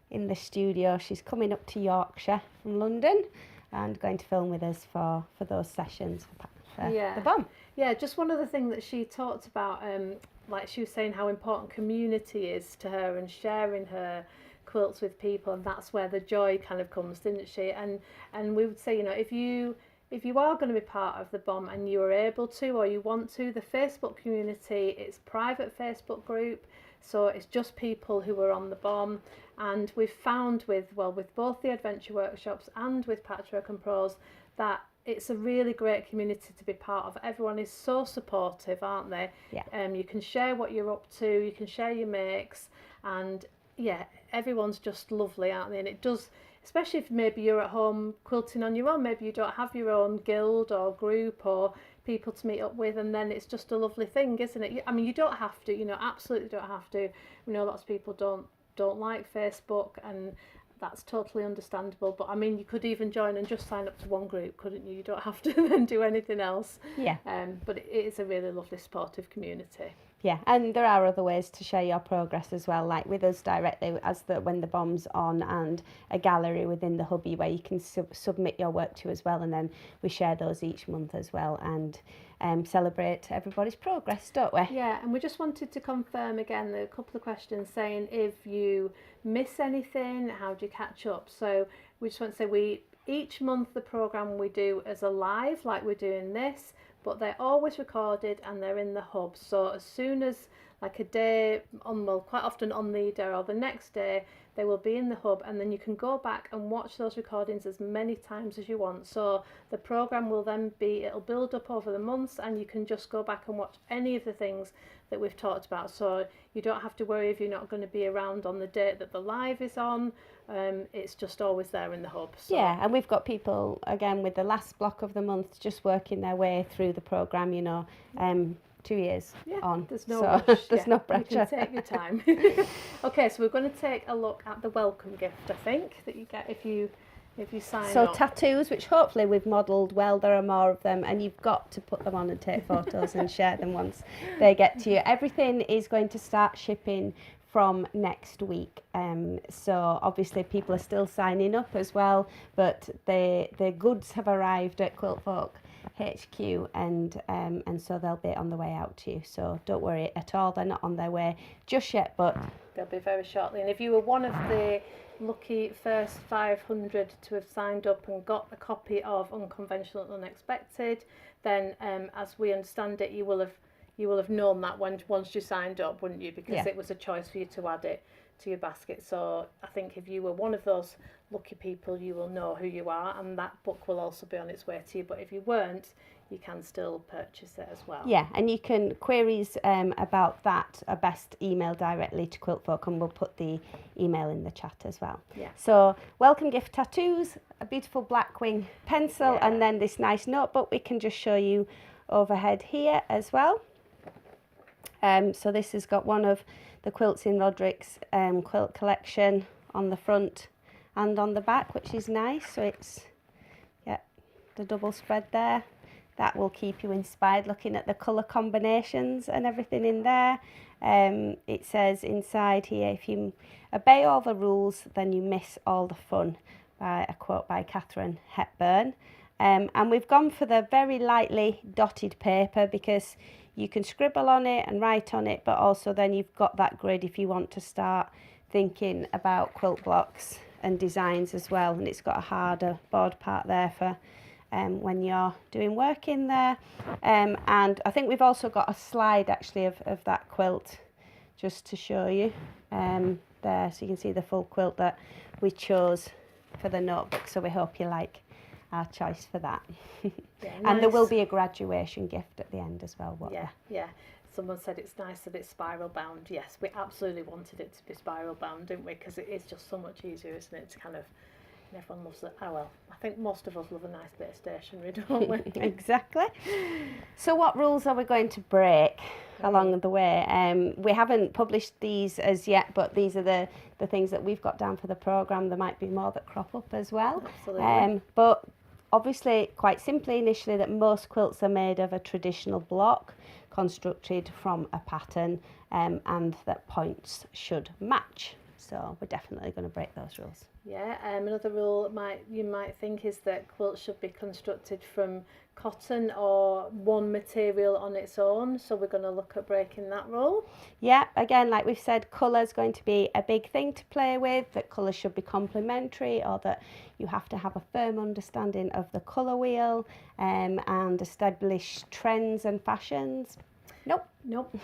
in the studio. She's coming up to Yorkshire from London and going to film with us for those sessions for the BOM. Yeah, just one other thing that she talked about, like she was saying how important community is to her and sharing her quilts with people, and that's where the joy kind of comes, didn't she? And we would say, you know, if you are going to be part of the BOM and you are able to, or you want to, the Facebook community, it's a private Facebook group, so it's just people who are on the BOM. And we've found with both the adventure workshops and with Patchwork and Prose that it's a really great community to be part of. Everyone is so supportive, aren't they? Yeah. You can share what you're up to, you can share your makes, and yeah, everyone's just lovely, aren't they? And it does, especially if maybe you're at home quilting on your own, maybe you don't have your own guild or group or people to meet up with, and then it's just a lovely thing, isn't it? I mean, you don't have to, you know, absolutely don't have to. We know lots of people don't don't like Facebook, and that's totally understandable. But I mean, you could even join and just sign up to one group, couldn't you? You don't have to then do anything else. Yeah. But it is a really lovely supportive community. Yeah, and there are other ways to share your progress as well, like with us directly when the BOM's on, and a gallery within the hubby where you can submit your work to as well, and then we share those each month as well, and celebrate everybody's progress, don't we? Yeah, and we just wanted to confirm again a couple of questions saying if you miss anything, how do you catch up? So we just want to say each month the programme we do as a live, like we're doing this, but they're always recorded and they're in the hub. So as soon as like a day on, well, quite often on the day or the next day, they will be in the hub, and then you can go back and watch those recordings as many times as you want. So the programme will then it'll build up over the months, and you can just go back and watch any of the things that we've talked about. So you don't have to worry if you're not going to be around on the date that the live is on. It's just always there in the hub. So. Yeah, and we've got people, again, with the last block of the month just working their way through the programme, 2 years on. There's no so rush. there's no pressure. You can take your time. Okay, so we're going to take a look at the welcome gift, I think, that you get if you sign up. So tattoos, which hopefully we've modelled well, there are more of them, and you've got to put them on and take photos and share them once they get to you. Everything is going to start shipping from next week, so obviously people are still signing up as well, but the goods have arrived at Quiltfolk HQ, and so they'll be on the way out to you, so don't worry at all, they're not on their way just yet, but they'll be very shortly. And if you were one of the lucky first 500 to have signed up and got a copy of Unconventional and Unexpected, then as we understand it, you will have known that once you signed up, wouldn't you? Because it was a choice for you to add it to your basket. So I think if you were one of those lucky people, you will know who you are, and that book will also be on its way to you. But if you weren't, you can still purchase it as well. Yeah, and you can queries about that are best email directly to Quiltfolk, and we'll put the email in the chat as well. Yeah. So welcome gift tattoos, a beautiful black wing pencil, and then this nice notebook we can just show you overhead here as well. So this has got one of the quilts in Roderick's quilt collection on the front and on the back, which is nice. So it's the double spread there. That will keep you inspired looking at the colour combinations and everything in there. It says inside here, if you obey all the rules, then you miss all the fun, by a quote by Catherine Hepburn. And we've gone for the very lightly dotted paper because you can scribble on it and write on it, but also then you've got that grid if you want to start thinking about quilt blocks and designs as well. And it's got a harder board part there for when you're doing work in there. And I think we've also got a slide actually of that quilt just to show you there, so you can see the full quilt that we chose for the notebook. So we hope you like our choice for that. Yeah, and there will be a graduation gift at the end as well. Yeah. Someone said it's nice that it's spiral bound. Yes, we absolutely wanted it to be spiral bound, didn't we? Because it is just so much easier, isn't it? To kind of, and everyone loves it. Oh well, I think most of us love a nice bit of stationery, don't we? Exactly. So what rules are we going to break along the way? We haven't published these as yet, but these are the things that we've got down for the programme. There might be more that crop up as well. Absolutely. But obviously, quite simply initially, that most quilts are made of a traditional block constructed from a pattern, and that points should match. So we're definitely going to break those rules. Yeah, another rule you might think is that quilts should be constructed from cotton or one material on its own. So we're going to look at breaking that rule. Yeah, again, like we've said, colour is going to be a big thing to play with, that colour should be complementary, or that you have to have a firm understanding of the colour wheel and establish trends and fashions. Nope.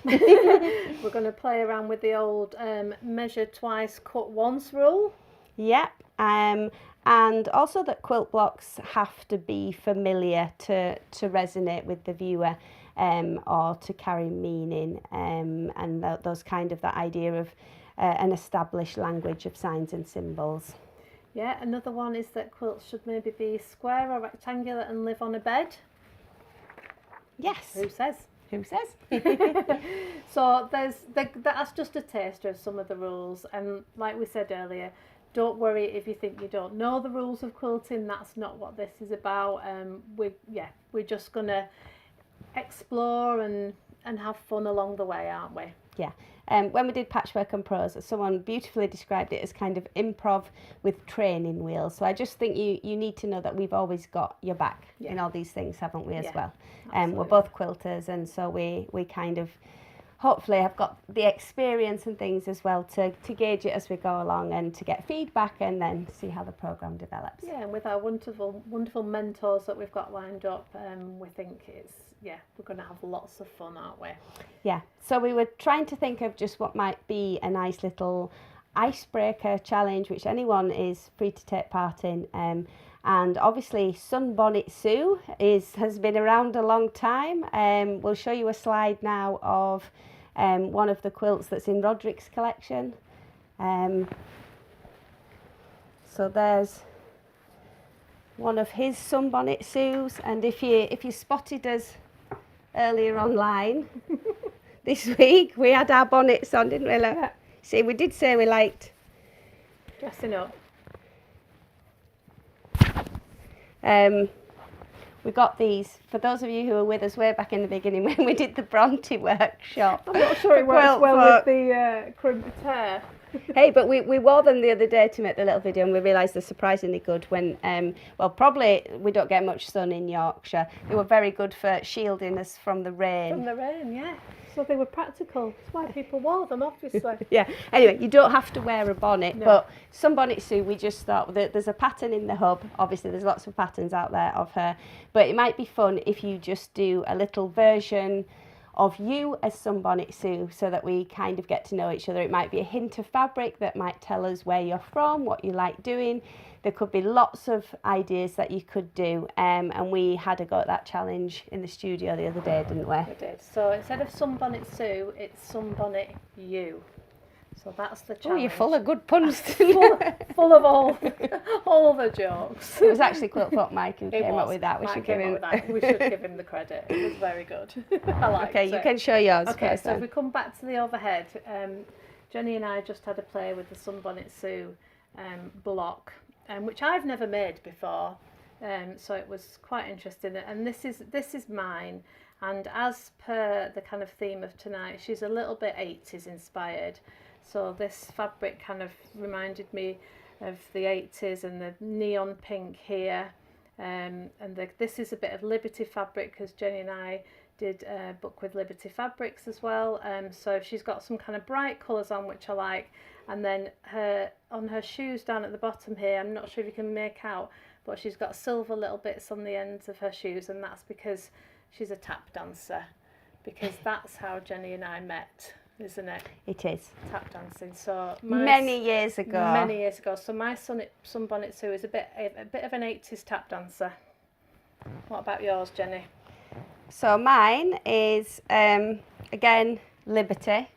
We're going to play around with the old measure twice, cut once rule. Yeah, and also that quilt blocks have to be familiar to resonate with the viewer, or to carry meaning, and those kind of that idea of an established language of signs and symbols. Yeah, another one is that quilts should maybe be square or rectangular and live on a bed. Yes. Who says? Who says? So that's just a taster of some of the rules, and like we said earlier, don't worry if you think you don't know the rules of quilting. That's not what this is about. We're just gonna explore and have fun along the way, aren't we? Yeah. When we did Patchwork and Prose, someone beautifully described it as kind of improv with training wheels. So I just think you need to know that we've always got your back in all these things, haven't we, as well? We're both quilters, and so we kind of hopefully have got the experience and things as well to gauge it as we go along and to get feedback and then see how the programme develops. Yeah, and with our wonderful mentors that we've got lined up, we think we're going to have lots of fun, aren't we? Yeah, so we were trying to think of just what might be a nice little icebreaker challenge which anyone is free to take part in. And obviously Sunbonnet Sue has been around a long time. We'll show you a slide now of one of the quilts that's in Roderick's collection. So there's one of his Sunbonnet Sues, and if you spotted us earlier online this week, we had our bonnets on, didn't we? Yeah. See, we did say we liked dressing up. We got these, for those of you who were with us way back in the beginning when we did the Bronte workshop. I'm not sure it works well with the crimped hair. Hey, but we wore them the other day to make the little video, and we realised they're surprisingly good when, probably we don't get much sun in Yorkshire. They were very good for shielding us from the rain. From the rain, yeah. So they were practical. That's why people wore them, obviously. Yeah. Anyway, you don't have to wear a bonnet, but Sunbonnet Sue, we just thought that there's a pattern in the hub. Obviously, there's lots of patterns out there of her, but it might be fun if you just do a little version of you as Sunbonnet Sue, so that we kind of get to know each other. It might be a hint of fabric that might tell us where you're from, what you like doing. There could be lots of ideas that you could do, and we had a go at that challenge in the studio the other day, didn't we? We did. So instead of Sunbonnet Sue, it's Sunbonnet You. So that's the challenge. Oh, you're full of good puns. full of all the jokes. It was actually Quiltfolk Mike who came up with that. We should give him the credit. It was very good. I liked it. You can show yours Okay, first. so if we come back to the overhead, Jenny and I just had a play with the Sunbonnet Sue block, which I've never made before. So it was quite interesting. And this is mine. And as per the kind of theme of tonight, she's a little bit 80s inspired. So this fabric kind of reminded me of the 80s and the neon pink here. This is a bit of Liberty fabric, because Jenny and I did a book with Liberty Fabrics as well. So she's got some kind of bright colours on, which I like. And then on her shoes down at the bottom here, I'm not sure if you can make out, but she's got silver little bits on the ends of her shoes, and that's because she's a tap dancer. Because that's how Jenny and I met, isn't it? It is. Tap dancing. So many years ago. So my Sunbonnet Sue is a bit of an 80s tap dancer. What about yours, Jenny? So mine is again Liberty,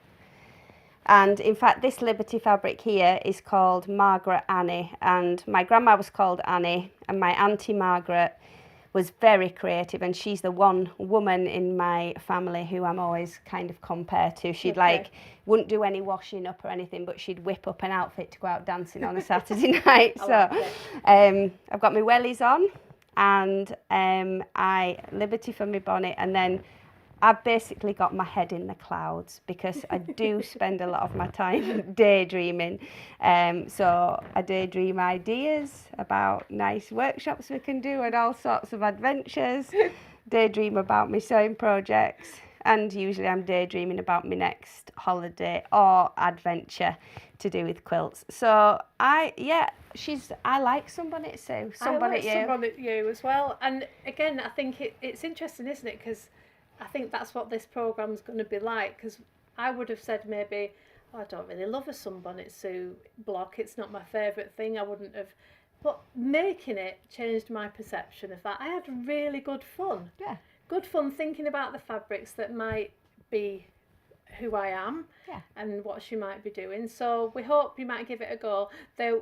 and in fact this Liberty fabric here is called Margaret Annie, and my grandma was called Annie, and my auntie Margaret was very creative, and she's the one woman in my family who I'm always kind of compared to. She'd wouldn't do any washing up or anything, but she'd whip up an outfit to go out dancing on a Saturday night. I've got my wellies on, and Liberty for my bonnet, and then I've basically got my head in the clouds because I do spend a lot of my time daydreaming. So I daydream ideas about nice workshops we can do and all sorts of adventures. Daydream about my sewing projects, and usually I'm daydreaming about my next holiday or adventure to do with quilts. So I like Sunbonnet Sue. Sunbonnet You as well. And again, I think it's interesting, isn't it? Because I think that's what this programme's going to be like, because I would have said maybe, I don't really love a Sunbonnet Sue block, it's not my favourite thing, I wouldn't have, but making it changed my perception of that. I had really good fun. Yeah. Good fun thinking about the fabrics that might be who I am and what she might be doing. So we hope you might give it a go.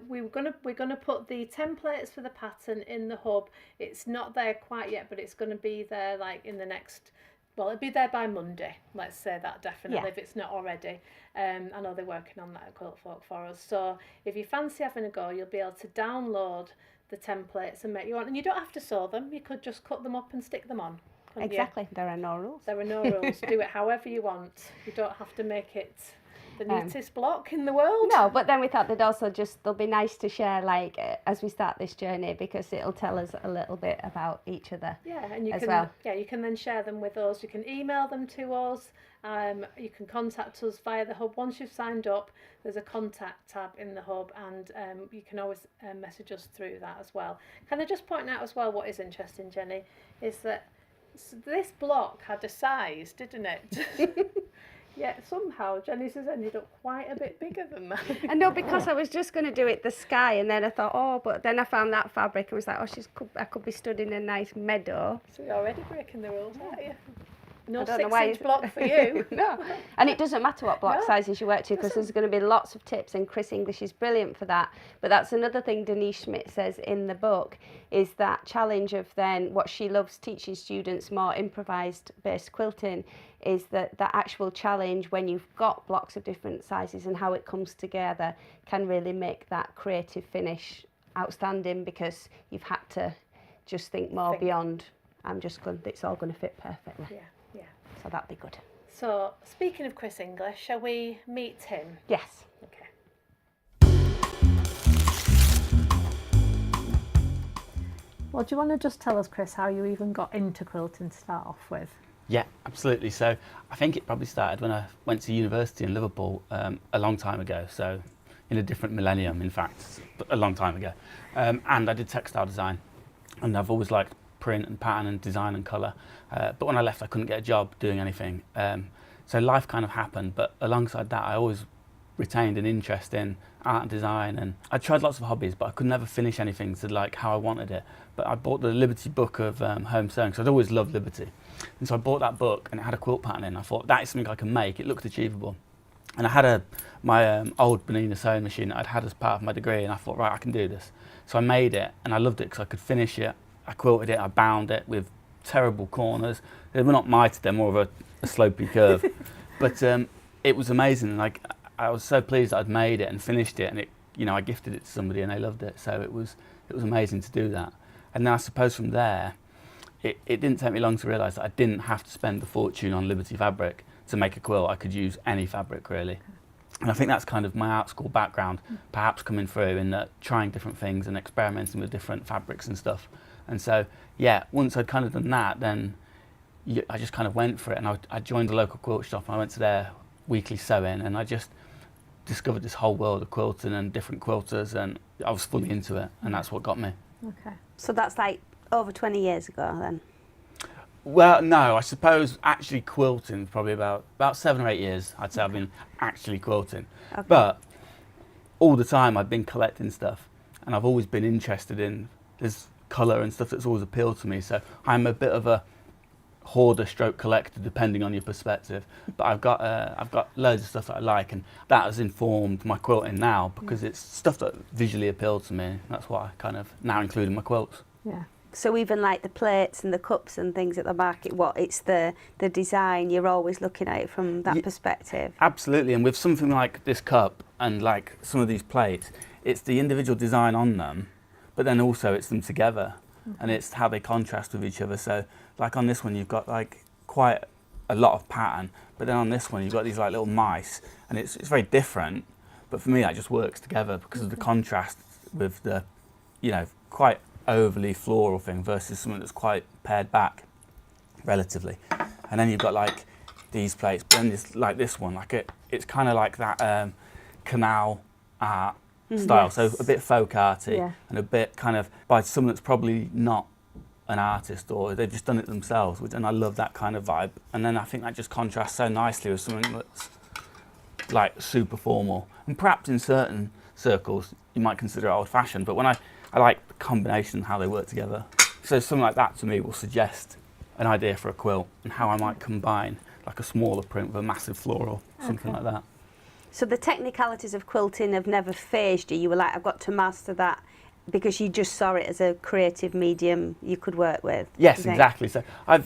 We're gonna put the templates for the pattern in the hub. It's not there quite yet, but it's going to be there like in the next well, it'll be there by Monday. Let's say that definitely, Yeah. if it's not already. I know they're working on that at Quiltfolk for us. So if you fancy having a go, you'll be able to download the templates and make your own. And you don't have to sew them. You could just cut them up and stick them on. couldn't you? Exactly. There are no rules. There are no rules. Do it however you want. You don't have to make it the neatest block in the world. No, but then we thought they'll be nice to share, like, as we start this journey, because it'll tell us a little bit about each other. Yeah, and you as can well. you can then share them with us. You can email them to us. You can contact us via the hub. Once you've signed up, there's a contact tab in the hub, and you can always message us through that as well. Can I just point out as well what is interesting, Jenny, is that this block had a size, didn't it? Yet somehow Jenny's has ended up quite a bit bigger than that. I know, because I was just going to do it the sky, and then I thought, but then I found that fabric and was like, I could be stood in a nice meadow. So you're already breaking the rules, aren't you? No I don't know why 6-inch block for you. No, and it doesn't matter what block No. sizes you work to, because there's going to be lots of tips, and Chris English is brilliant for that. But that's another thing Denise Schmidt says in the book, is that challenge of then what she loves teaching students more improvised based quilting, is that the actual challenge when you've got blocks of different sizes and how it comes together can really make that creative finish outstanding, because you've had to just think more beyond, it's all going to fit perfectly. Yeah, yeah. So that'd be good. So speaking of Chris English, shall we meet him? Yes. Okay. Well, do you want to just tell us, Chris, how you even got into quilting to start off with? Yeah, absolutely. So I think it probably started when I went to university in Liverpool a long time ago. So in a different millennium, in fact, but a long time ago. And I did textile design, and I've always liked print and pattern and design and colour. But when I left, I couldn't get a job doing anything. So life kind of happened. But alongside that, I always retained an interest in art and design, and I tried lots of hobbies, but I could never finish anything to like how I wanted it. But I bought the Liberty book of home sewing, so I'd always loved Liberty. And so I bought that book, and it had a quilt pattern in. I thought, that is something I can make. It looked achievable. And I had my old Bernina sewing machine that I'd had as part of my degree, and I thought, right, I can do this. So I made it, and I loved it because I could finish it. I quilted it, I bound it with terrible corners. They were not mited, they're more of a slopey curve. But it was amazing, and I was so pleased that I'd made it and finished it, and it, I gifted it to somebody and they loved it. So it was amazing to do that. And then I suppose from there, it didn't take me long to realise that I didn't have to spend a fortune on Liberty fabric to make a quilt. I could use any fabric, really. And I think that's kind of my art school background, perhaps coming through in that trying different things and experimenting with different fabrics and stuff. And so, yeah, once I'd kind of done that, then I just kind of went for it. And I joined a local quilt shop, and I went to their weekly sewing, and I just discovered this whole world of quilting and different quilters, and I was fully into it, and that's what got me. Okay. So that's like over 20 years ago then? Well, no, I suppose actually quilting probably about 7 or 8 years, I'd say I've been actually quilting. Okay. But all the time I've been collecting stuff, and I've always been interested in this colour and stuff that's always appealed to me. So I'm a bit of a hoarder stroke collector, depending on your perspective. But I've got loads of stuff that I like, and that has informed my quilting now, because it's stuff that visually appealed to me. That's what I kind of now include in my quilts. Yeah. So even like the plates and the cups and things at the back, it's the design, you're always looking at it from that perspective. Absolutely, and with something like this cup and like some of these plates, it's the individual design on them, but then also it's them together, and it's how they contrast with each other. So like on this one, you've got like quite a lot of pattern, but then on this one, you've got these like little mice, and it's very different. But for me, that just works together because of the contrast with the, quite overly floral thing versus something that's quite pared back, relatively. And then you've got like these plates, but then it's like this one, like it's kind of like that canal art style, yes. so a bit folk arty, Yeah. and a bit kind of by someone that's probably not an artist, or they've just done it themselves, and I love that kind of vibe. And then I think that just contrasts so nicely with something that's like super formal, and perhaps in certain circles you might consider it old-fashioned, but when I like the combination and how they work together. So something like that to me will suggest an idea for a quilt and how I might combine like a smaller print with a massive floral, something like that. So the technicalities of quilting have never phased you? You were like, I've got to master that because you just saw it as a creative medium you could work with? Yes, you think? exactly. So I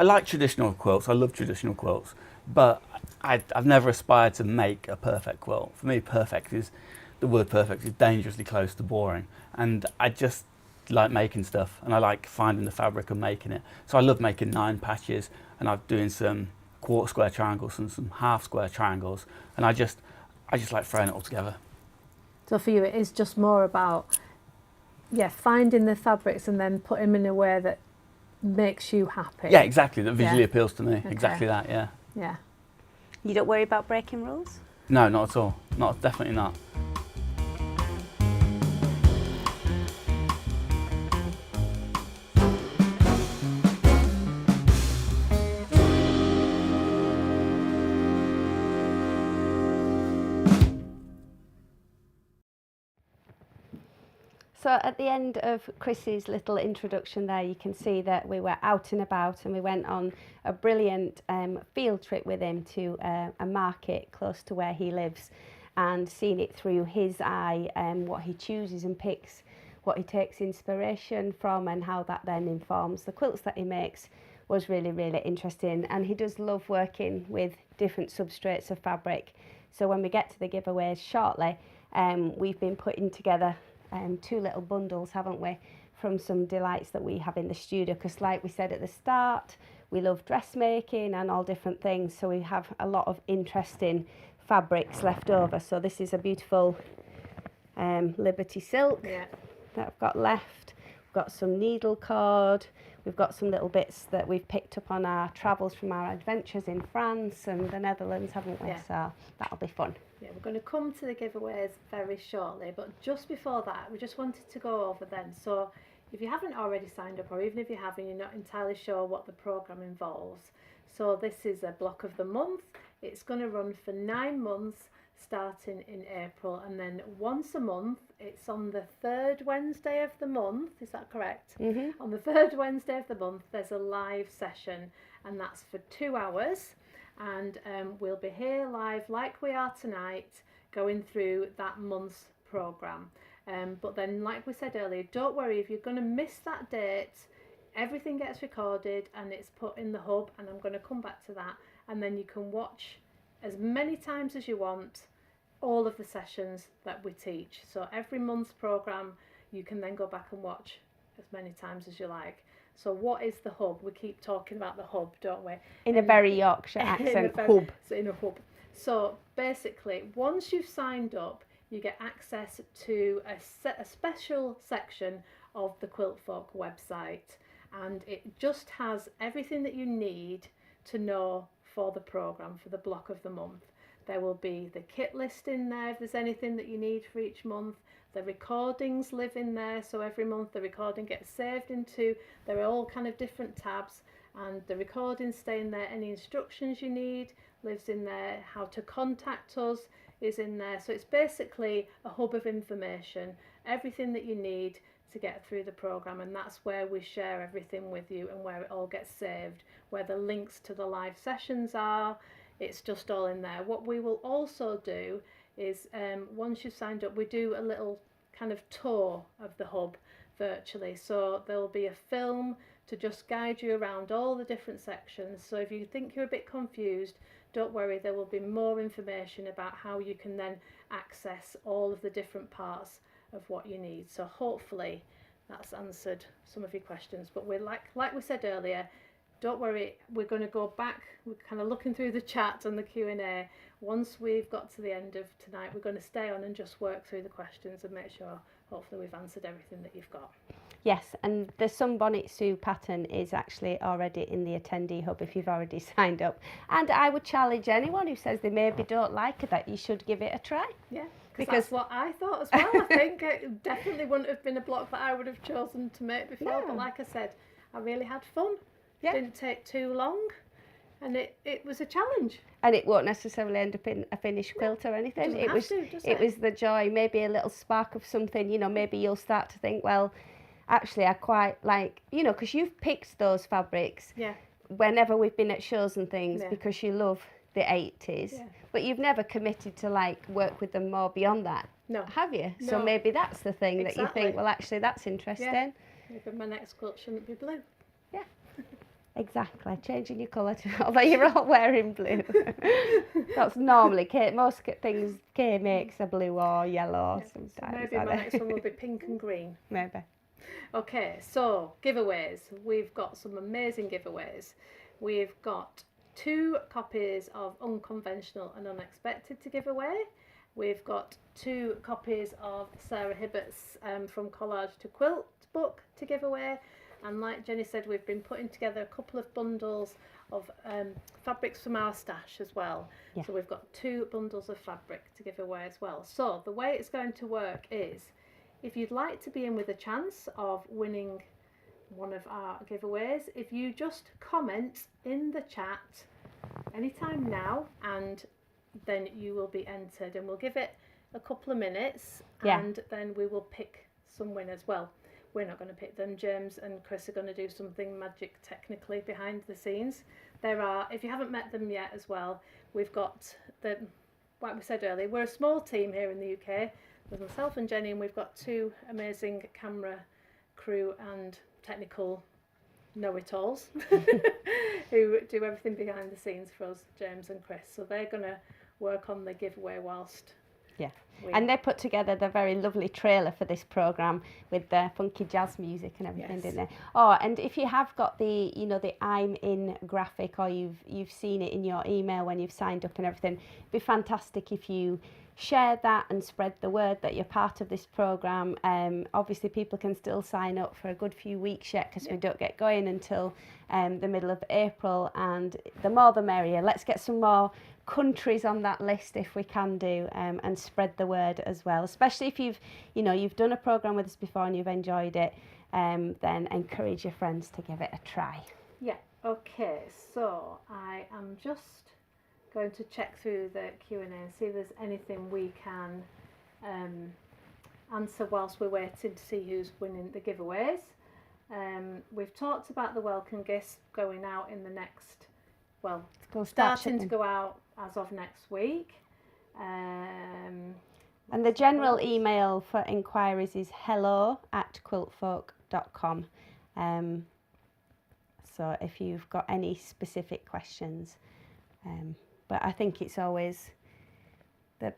like traditional quilts. I love traditional quilts, but I've never aspired to make a perfect quilt. For me, the word perfect is dangerously close to boring, and I just like making stuff, and I like finding the fabric and making it. So I love making 9 patches, and I'm doing some quarter square triangles and some half square triangles, and I just like throwing it all together. So for you, it is just more about, finding the fabrics and then putting them in a way that makes you happy. Yeah, exactly. That visually Yeah. appeals to me. Okay. Exactly that. Yeah. Yeah. You don't worry about breaking rules? No, not at all. Definitely not. So at the end of Chris's little introduction there, you can see that we were out and about, and we went on a brilliant field trip with him to a market close to where he lives, and seeing it through his eye, what he chooses and picks, what he takes inspiration from, and how that then informs the quilts that he makes was really, really interesting. And he does love working with different substrates of fabric. So when we get to the giveaways shortly, we've been putting together 2 little bundles, haven't we, from some delights that we have in the studio, because like we said at the start, we love dressmaking and all different things, so we have a lot of interesting fabrics left over. So this is a beautiful Liberty silk Yeah. that I've got left. We've got some needle cord, we've got some little bits that we've picked up on our travels from our adventures in France and the Netherlands, haven't we? Yeah. So that'll be fun. Yeah, we're going to come to the giveaways very shortly, but just before that, we just wanted to go over then. So if you haven't already signed up, or even if you have and you're not entirely sure what the programme involves, so this is a block of the month. It's going to run for 9 months, starting in April, and then once a month. It's on the 3rd Wednesday of the month, is that correct? Mm-hmm. On the 3rd Wednesday of the month, there's a live session, and that's for 2 hours. And we'll be here live like we are tonight, going through that month's programme. But then, like we said earlier, don't worry if you're going to miss that date. Everything gets recorded and it's put in the hub, and I'm going to come back to that, and then you can watch as many times as you want all of the sessions that we teach. So every month's programme, you can then go back and watch as many times as you like. So what is the hub? We keep talking about the hub, don't we? In a very Yorkshire accent, hub. So in a hub. So basically, once you've signed up, you get access to a special section of the Quiltfolk website, and it just has everything that you need to know for the programme, for the block of the month. There will be the kit list in there if there's anything that you need for each month. The recordings live in there, so every month the recording gets saved into, there are all kind of different tabs, and the recordings stay in there. Any instructions you need lives in there. How to contact us is in there. So it's basically a hub of information, everything that you need to get through the programme, and that's where we share everything with you and where it all gets saved, where the links to the live sessions are. It's just all in there. What we will also do is once you've signed up, we do a little kind of tour of the hub virtually. So there will be a film to just guide you around all the different sections. So if you think you're a bit confused, don't worry, there will be more information about how you can then access all of the different parts of what you need. So hopefully that's answered some of your questions. But we're like we said earlier, don't worry, we're going to go back, we're kind of looking through the chat and the Q&A. Once we've got to the end of tonight, we're going to stay on and just work through the questions and make sure, hopefully, we've answered everything that you've got. Yes, and the Sunbonnet Sue pattern is actually already in the attendee hub if you've already signed up. And I would challenge anyone who says they maybe don't like it, that you should give it a try. Yeah, because that's what I thought as well. I think it definitely wouldn't have been a block that I would have chosen to make before, but like I said, I really had fun. Yeah. Didn't take too long, and it was a challenge. And it won't necessarily end up in a finished quilt or anything. It was the joy, maybe a little spark of something, you know, maybe you'll start to think, well, actually I quite like, you know, because you've picked those fabrics whenever we've been at shows and things because you love the 80s, but you've never committed to like work with them more beyond that. No. Have you? So No. maybe that's the thing that you Exactly. think, well, actually, that's interesting. Maybe my next quilt shouldn't be blue. Exactly, changing your colour to, although you're all wearing blue. That's normally Kate. Most things Kate makes are blue or yellow So sometimes. maybe aren't my they? next one will be pink and green. Maybe. Okay, so giveaways. We've got some amazing giveaways. We've got 2 copies of Unconventional and Unexpected to give away. We've got 2 copies of Sarah Hibbert's From Collage to Quilt book to give away. And like Jenny said, we've been putting together a couple of bundles of fabrics from our stash as well. Yeah. So we've got 2 bundles of fabric to give away as well. So the way it's going to work is, if you'd like to be in with a chance of winning one of our giveaways, if you just comment in the chat anytime now, and then you will be entered, and we'll give it a couple of minutes, and then we will pick some winners. Well, we're not going to pick them. James and Chris are going to do something magic technically behind the scenes. There are, if you haven't met them yet as well, we've got the, like we said earlier, we're a small team here in the UK. There's myself and Jenny, and we've got 2 amazing camera crew and technical know-it-alls who do everything behind the scenes for us, James and Chris. So they're going to work on the giveaway whilst and they put together the very lovely trailer for this programme with the funky jazz music and everything, didn't they? Oh, and if you have got the, you know, the I'm in graphic, or you've seen it in your email when you've signed up and everything, it'd be fantastic if you share that and spread the word that you're part of this programme. Obviously, people can still sign up for a good few weeks yet, because we don't get going until the middle of April, and the more the merrier. Let's get some more countries on that list if we can do, and spread the word as well, especially if you've done a programme with us before and you've enjoyed it. Then encourage your friends to give it a try. Okay, so I am just going to check through the Q&A and see if there's anything we can answer whilst we're waiting to see who's winning the giveaways. We've talked about the welcome gifts going out in the next, starting to go out as of next week. And the general email for inquiries is hello@quiltfolk.com. So if you've got any specific questions, but I think it's always that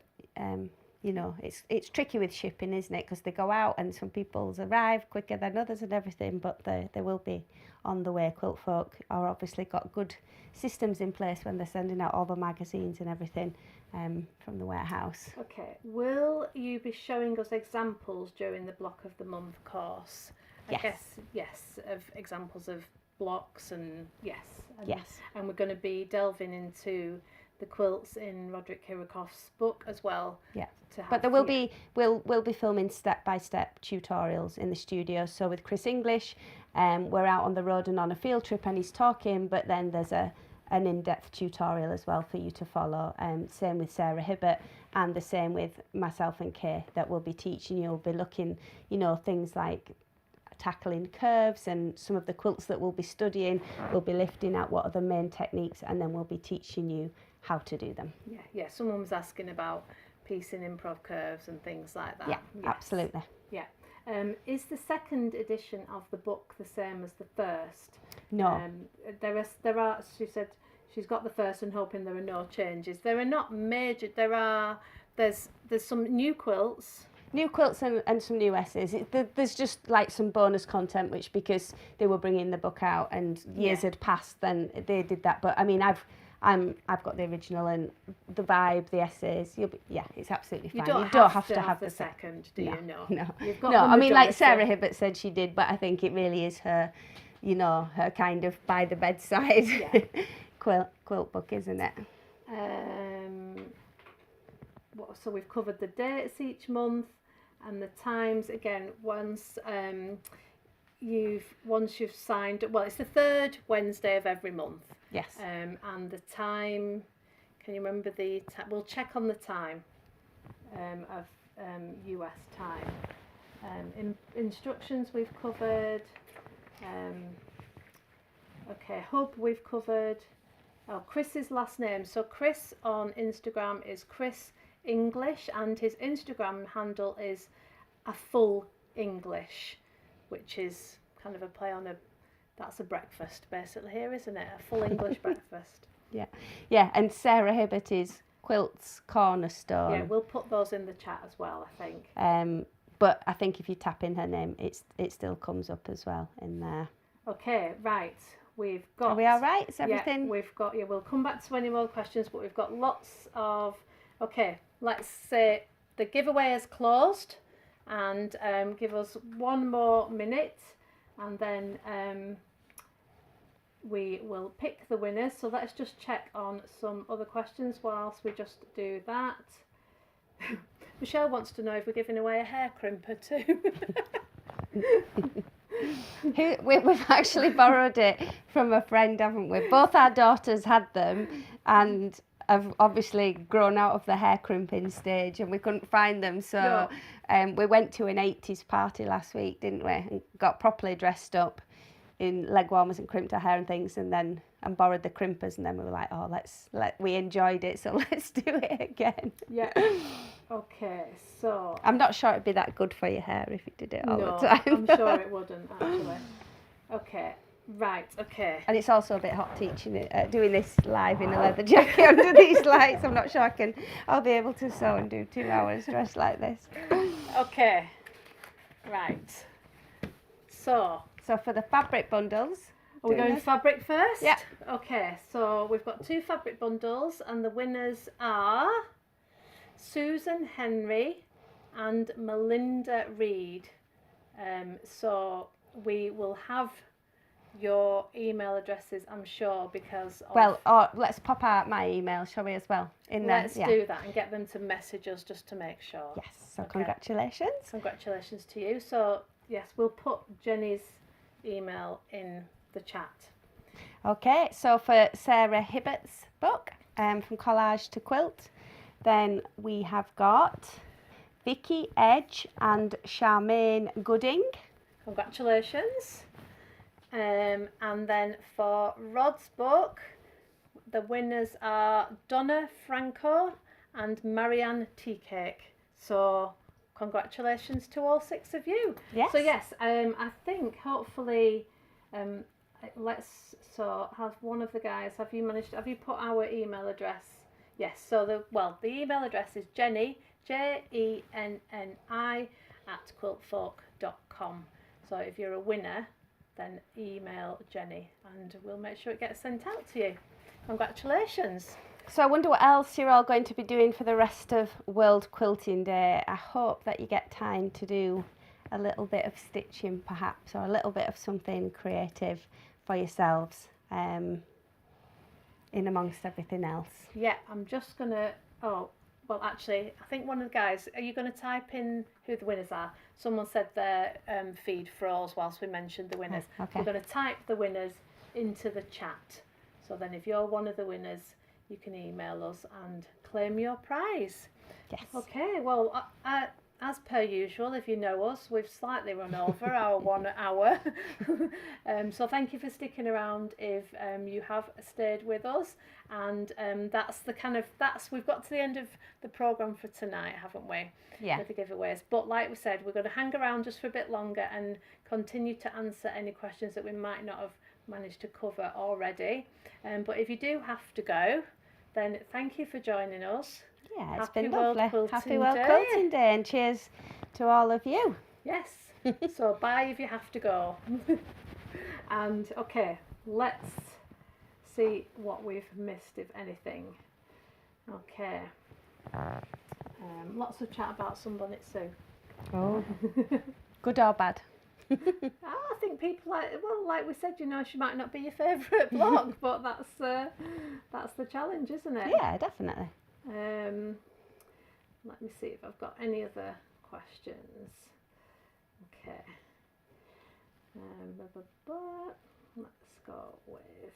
it's tricky with shipping, isn't it? Because they go out and some people's arrive quicker than others and everything, but they will be on the way. Quiltfolk are obviously got good systems in place when they're sending out all the magazines and everything from the warehouse. Okay, will you be showing us examples during the block of the month course? I guess yes, of examples of blocks and yes. And we're going to be delving into the quilts in Roderick Kiracofe's book as well. Yeah. But there will be we'll be filming step-by-step tutorials in the studio. So with Chris English, we're out on the road and on a field trip and he's talking, but then there's an in-depth tutorial as well for you to follow. Same with Sarah Hibbert, and the same with myself and Kay, that will be teaching you. We'll be looking, things like tackling curves, and some of the quilts that we'll be studying, we'll be lifting out what are the main techniques, and then we'll be teaching you how to do them. Yeah. Someone was asking about piecing improv curves and things like that. Yeah, absolutely. Yeah. Is the second edition of the book the same as the first? No. There are. She said she's got the first and hoping there are no changes. There are not major. There's some new quilts. New quilts and some new essays. There's just like some bonus content, which because they were bringing the book out and years had passed, then they did that. But I mean, I've got the original and the vibe, the essays. It's absolutely fine. You don't have to have the second, do you? No. You've got no. I mean, like Sarah Hibbert said she did, but I think it really is her, her kind of by the bedside quilt book, isn't it? So we've covered the dates each month and the times. Again, once you've signed, it's the third Wednesday of every month. Yes. And the time, can you remember the time? We'll check on the time of US time. Instructions we've covered. Hub we've covered. Oh, Chris's last name. So Chris on Instagram is Chris English, and his Instagram handle is a full English, which is kind of a play on that's a breakfast basically here, isn't it? A full English breakfast. Yeah, and Sarah Hibbert is Quilt's Cornerstone. Yeah, we'll put those in the chat as well, I think. But I think if you tap in her name, it still comes up as well in there. Okay, right. We've got. Are we all right? Is everything? Yeah, we've got. Yeah, we'll come back to any more questions, but we've got lots of. Okay, let's say the giveaway is closed, and give us 1 more minute, and then we will pick the winners. So let's just check on some other questions whilst we just do that. Michelle wants to know if we're giving away a hair crimper too. We've actually borrowed it from a friend, haven't we? Both our daughters had them and have obviously grown out of the hair crimping stage, and we couldn't find them. So we went to an 80s party last week, didn't we? And got properly dressed up in leg warmers and crimped our hair and things, and borrowed the crimpers, and then we were like, oh, we enjoyed it, so let's do it again. Yeah. Okay, so I'm not sure it'd be that good for your hair if you did it all no, the time. I'm sure it wouldn't actually. Okay, right, okay. And it's also a bit hot teaching it, doing this live in a leather jacket under these lights. I'm not sure I'll be able to sew and do 2 hours dressed like this. Okay, right. So for the fabric bundles. are we going fabric first? Yeah. Okay, so we've got 2 fabric bundles, and the winners are Susan Henry and Melinda Reed. So we will have your email addresses, I'm sure, because let's pop out my email, shall we, as well? Let's do that and get them to message us just to make sure. Yes, so Okay. Congratulations. Congratulations to you. So yes, we'll put Jenny's email in the chat. Okay, so for Sarah Hibbert's book, From Collage to Quilt, then we have got Vicky Edge and Charmaine Gooding. Congratulations. And then for Rod's book, the winners are Donna Franco and Marianne Teacake. So congratulations to all 6 of you. Yes. So yes, I think hopefully have one of the guys, have you put our email address? Yes, so the email address is Jenni, Jenni @quiltfolk.com. So if you're a winner, then email Jenny and we'll make sure it gets sent out to you. Congratulations. So I wonder what else you're all going to be doing for the rest of World Quilting Day. I hope that you get time to do a little bit of stitching perhaps, or a little bit of something creative for yourselves in amongst everything else. Yeah, I'm just going to, actually, I think one of the guys, are you going to type in who the winners are? Someone said their feed froze whilst we mentioned the winners. Oh, okay. We're going to type the winners into the chat. So then if you're one of the winners, you can email us and claim your prize. Yes. Okay, well, as per usual, if you know us, we've slightly run over our 1 hour. So thank you for sticking around if you have stayed with us. And we've got to the end of the programme for tonight, haven't we? Yeah. With the giveaways. But like we said, we're going to hang around just for a bit longer and continue to answer any questions that we might not have managed to cover already. But if you do have to go, then thank you for joining us. Yeah, it's Happy been World lovely. Quilting Happy World Day. Quilting Day, and cheers to all of you. Yes. So bye if you have to go. And okay, let's see what we've missed, if anything. Okay. Lots of chat about Sunbonnet Sue. Oh. Good or bad? I think people like we said, she might not be your favourite blog, but that's the challenge, isn't it? Yeah, definitely. Let me see if I've got any other questions. Okay. Let's go with.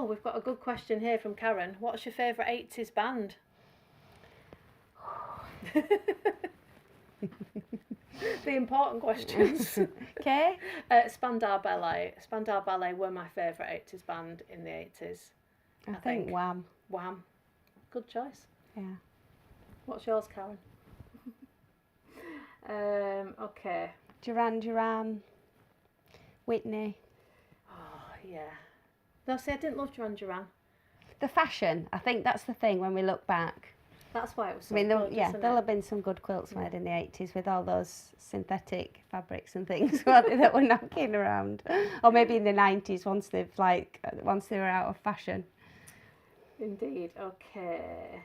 We've got a good question here from Karen. What's your favourite 80s band? The important questions. Okay. Spandau Ballet. Spandau Ballet were my favourite 80s band in the 80s. I think Wham. Wham. Good choice. Yeah. What's yours, Karen? Okay. Duran, Whitney. Oh, yeah. No, see, I didn't love Duran Duran. The fashion, I think that's the thing when we look back. That's why it was so I mean, good, yeah, isn't there'll it? have been some good quilts made in the 80s with all those synthetic fabrics and things that were knocking around. Or maybe in the 90s once they were out of fashion. Indeed. Okay.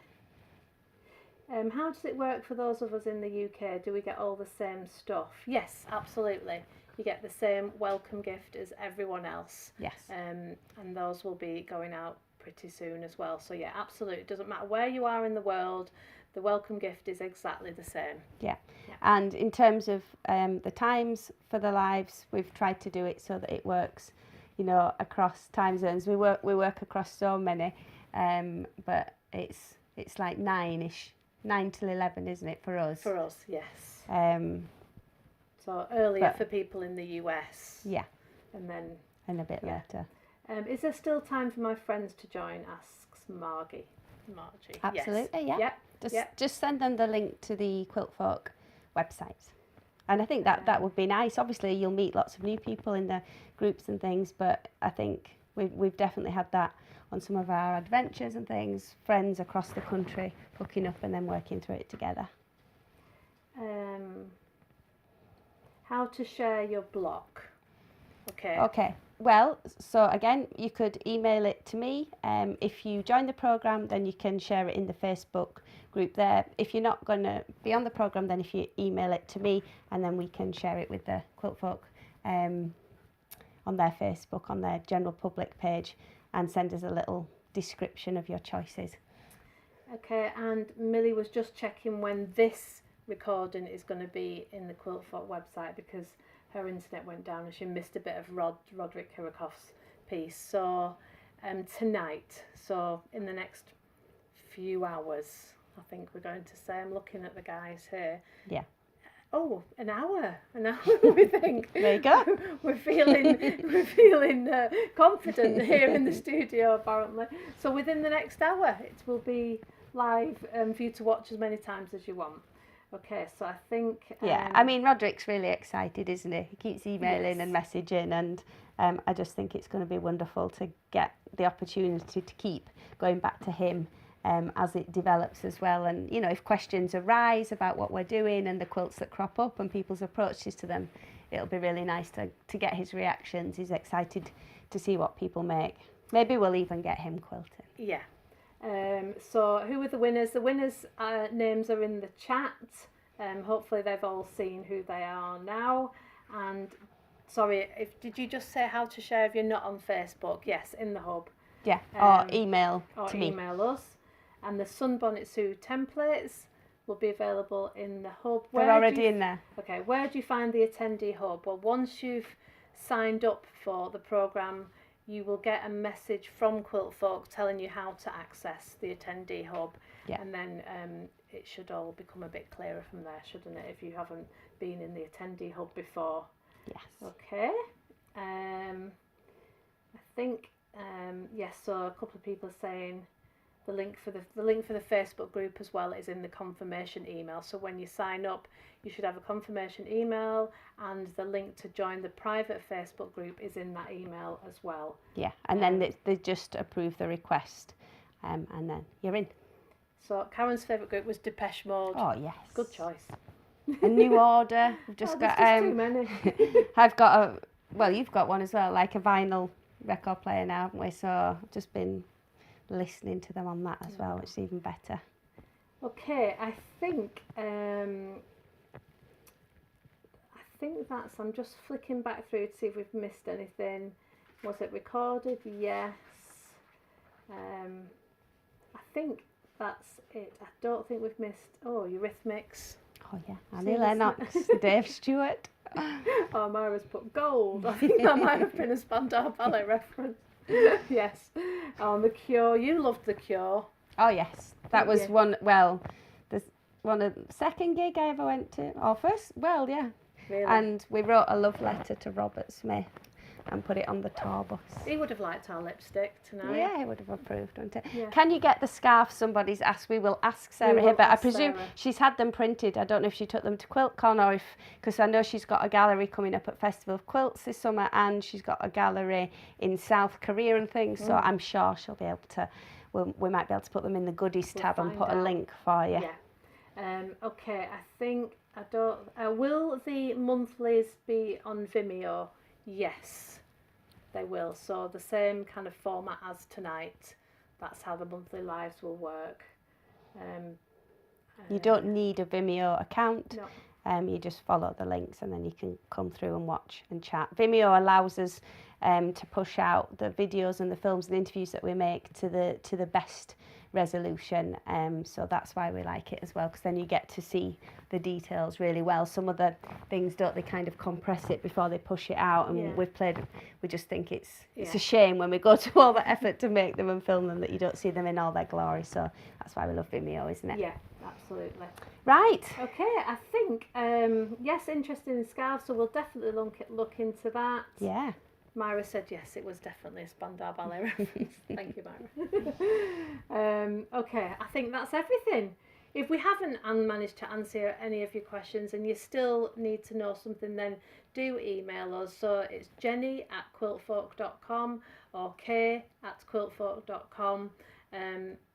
How does it work for those of us in the UK? Do we get all the same stuff? Yes, absolutely. You get the same welcome gift as everyone else. Yes. And those will be going out pretty soon as well. So yeah, absolutely. It doesn't matter where you are in the world, the welcome gift is exactly the same. Yeah. And in terms of the times for the lives, we've tried to do it so that it works, you know, across time zones. We work across so many, but it's like 9 till 11, isn't it, for us? For us, yes. Um, So earlier but- for people in the US. yeah, And then, and a bit Yeah. later. is there still time for my friends to join? Asks Margie. Absolutely, yes. yeah. Just send them the link to the Quiltfolk website. And I think that would be nice. Obviously, you'll meet lots of new people in the groups and things, but I think we've definitely had that on some of our adventures and things, friends across the country hooking up and then working through it together. How to share your block. Okay. Okay. Well, so again, you could email it to me. If you join the programme, then you can share it in the Facebook group there. If you're not going to be on the programme, then if you email it to me, and then we can share it with the Quiltfolk on their Facebook, on their general public page, and send us a little description of your choices. Okay, and Millie was just checking when this recording is going to be in the Quiltfolk website because her internet went down and she missed a bit of Roderick Kiracofe's piece. So tonight, so in the next few hours, I think we're going to say, I'm looking at the guys here. Yeah. Oh, an hour, we think. There you go. we're feeling confident here in the studio, apparently. So within the next hour, it will be live for you to watch as many times as you want. Okay, so I think... Yeah, I mean, Roderick's really excited, isn't he? He keeps emailing Yes. and messaging, and I just think it's going to be wonderful to get the opportunity to keep going back to him as it develops as well. And, you know, if questions arise about what we're doing and the quilts that crop up and people's approaches to them, it'll be really nice to get his reactions. He's excited to see what people make. Maybe we'll even get him quilting. Yeah. So who are the winners? The winners' names are in the chat. Hopefully they've all seen who they are now. And sorry, did you just say how to share if you're not on Facebook? Yes, in the hub. Yeah, or email to me. Email us. And the Sunbonnet Sue templates will be available in the hub. They're already in there. Okay, where do you find the attendee hub? Well, once you've signed up for the programme, you will get a message from Quiltfolk telling you how to access the attendee hub. Yeah. And then it should all become a bit clearer from there, shouldn't it, if you haven't been in the attendee hub before? Yes. Okay. I think, yes, so a couple of people are saying the link for the Facebook group as well is in the confirmation email. So when you sign up, you should have a confirmation email, and the link to join the private Facebook group is in that email as well. Yeah, and then they just approve the request, and then you're in. So Karen's favourite group was Depeche Mode. Oh, yes. Good choice. A new order. We've just got. There's just too many. I've got you've got one as well, like a vinyl record player now, haven't we? So I've just been listening to them on that as well, which is even better. Okay, I think that's. I'm just flicking back through to see if we've missed anything. Was it recorded? Yes. I think that's it. I don't think we've missed. Oh, Eurythmics. Oh yeah, Annie Lennox, Dave Stewart. Oh, Myra's put gold. I think that might have been a Spandau Ballet reference. Yes. The Cure. You loved the Cure. Oh yes, that was Yeah. one. Well, there's one of the second gig I ever went to, or first. Well, yeah. Really? And we wrote a love letter to Robert Smith, and put it on the tour bus. He would have liked our lipstick tonight. Yeah, he would have approved, wouldn't it? Yeah. Can you get the scarf? Somebody's asked. We will ask Sarah will here, but I ask presume Sarah. she's had them printed. I don't know if she took them to QuiltCon or if, because I know she's got a gallery coming up at Festival of Quilts this summer, and she's got a gallery in South Korea and things. So I'm sure she'll be able to. We might be able to put them in the goodies tab and find put a out. link for you. Yeah. Okay, I think I don't. Will the monthlies be on Vimeo? Yes, they will. So the same kind of format as tonight. That's how the monthly lives will work. You don't need a Vimeo account. No. You just follow the links and then you can come through and watch and chat. Vimeo allows us to push out the videos and the films and the interviews that we make to the best resolution. So that's why we like it as well, because then you get to see the details really well. Some of the things, don't they kind of compress it before they push it out, and we just think it's a shame when we go to all the effort to make them and film them that you don't see them in all their glory. So that's why we love Vimeo, isn't it? Yeah, absolutely. Right. Okay, I think yes, interested in scarves, so we'll definitely look into that. Yeah. Myra said yes, it was definitely a Spandau Ballet reference. Thank you, Myra. Okay, I think that's everything. If we haven't managed to answer any of your questions and you still need to know something, then do email us. So it's jenni@quiltfolk.com or kay@quiltfolk.com.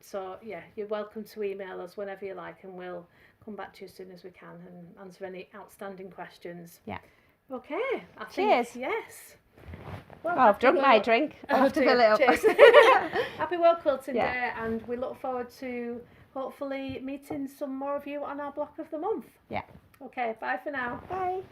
So yeah, you're welcome to email us whenever you like, and we'll come back to you as soon as we can and answer any outstanding questions. Yeah. Okay. Cheers. Yes. Well, I've drunk my drink. I'll have to fill it up. Cheers. Happy World Quilting Yeah. Day, and we look forward to hopefully meeting some more of you on our block of the month. Yeah. Okay, bye for now. Bye.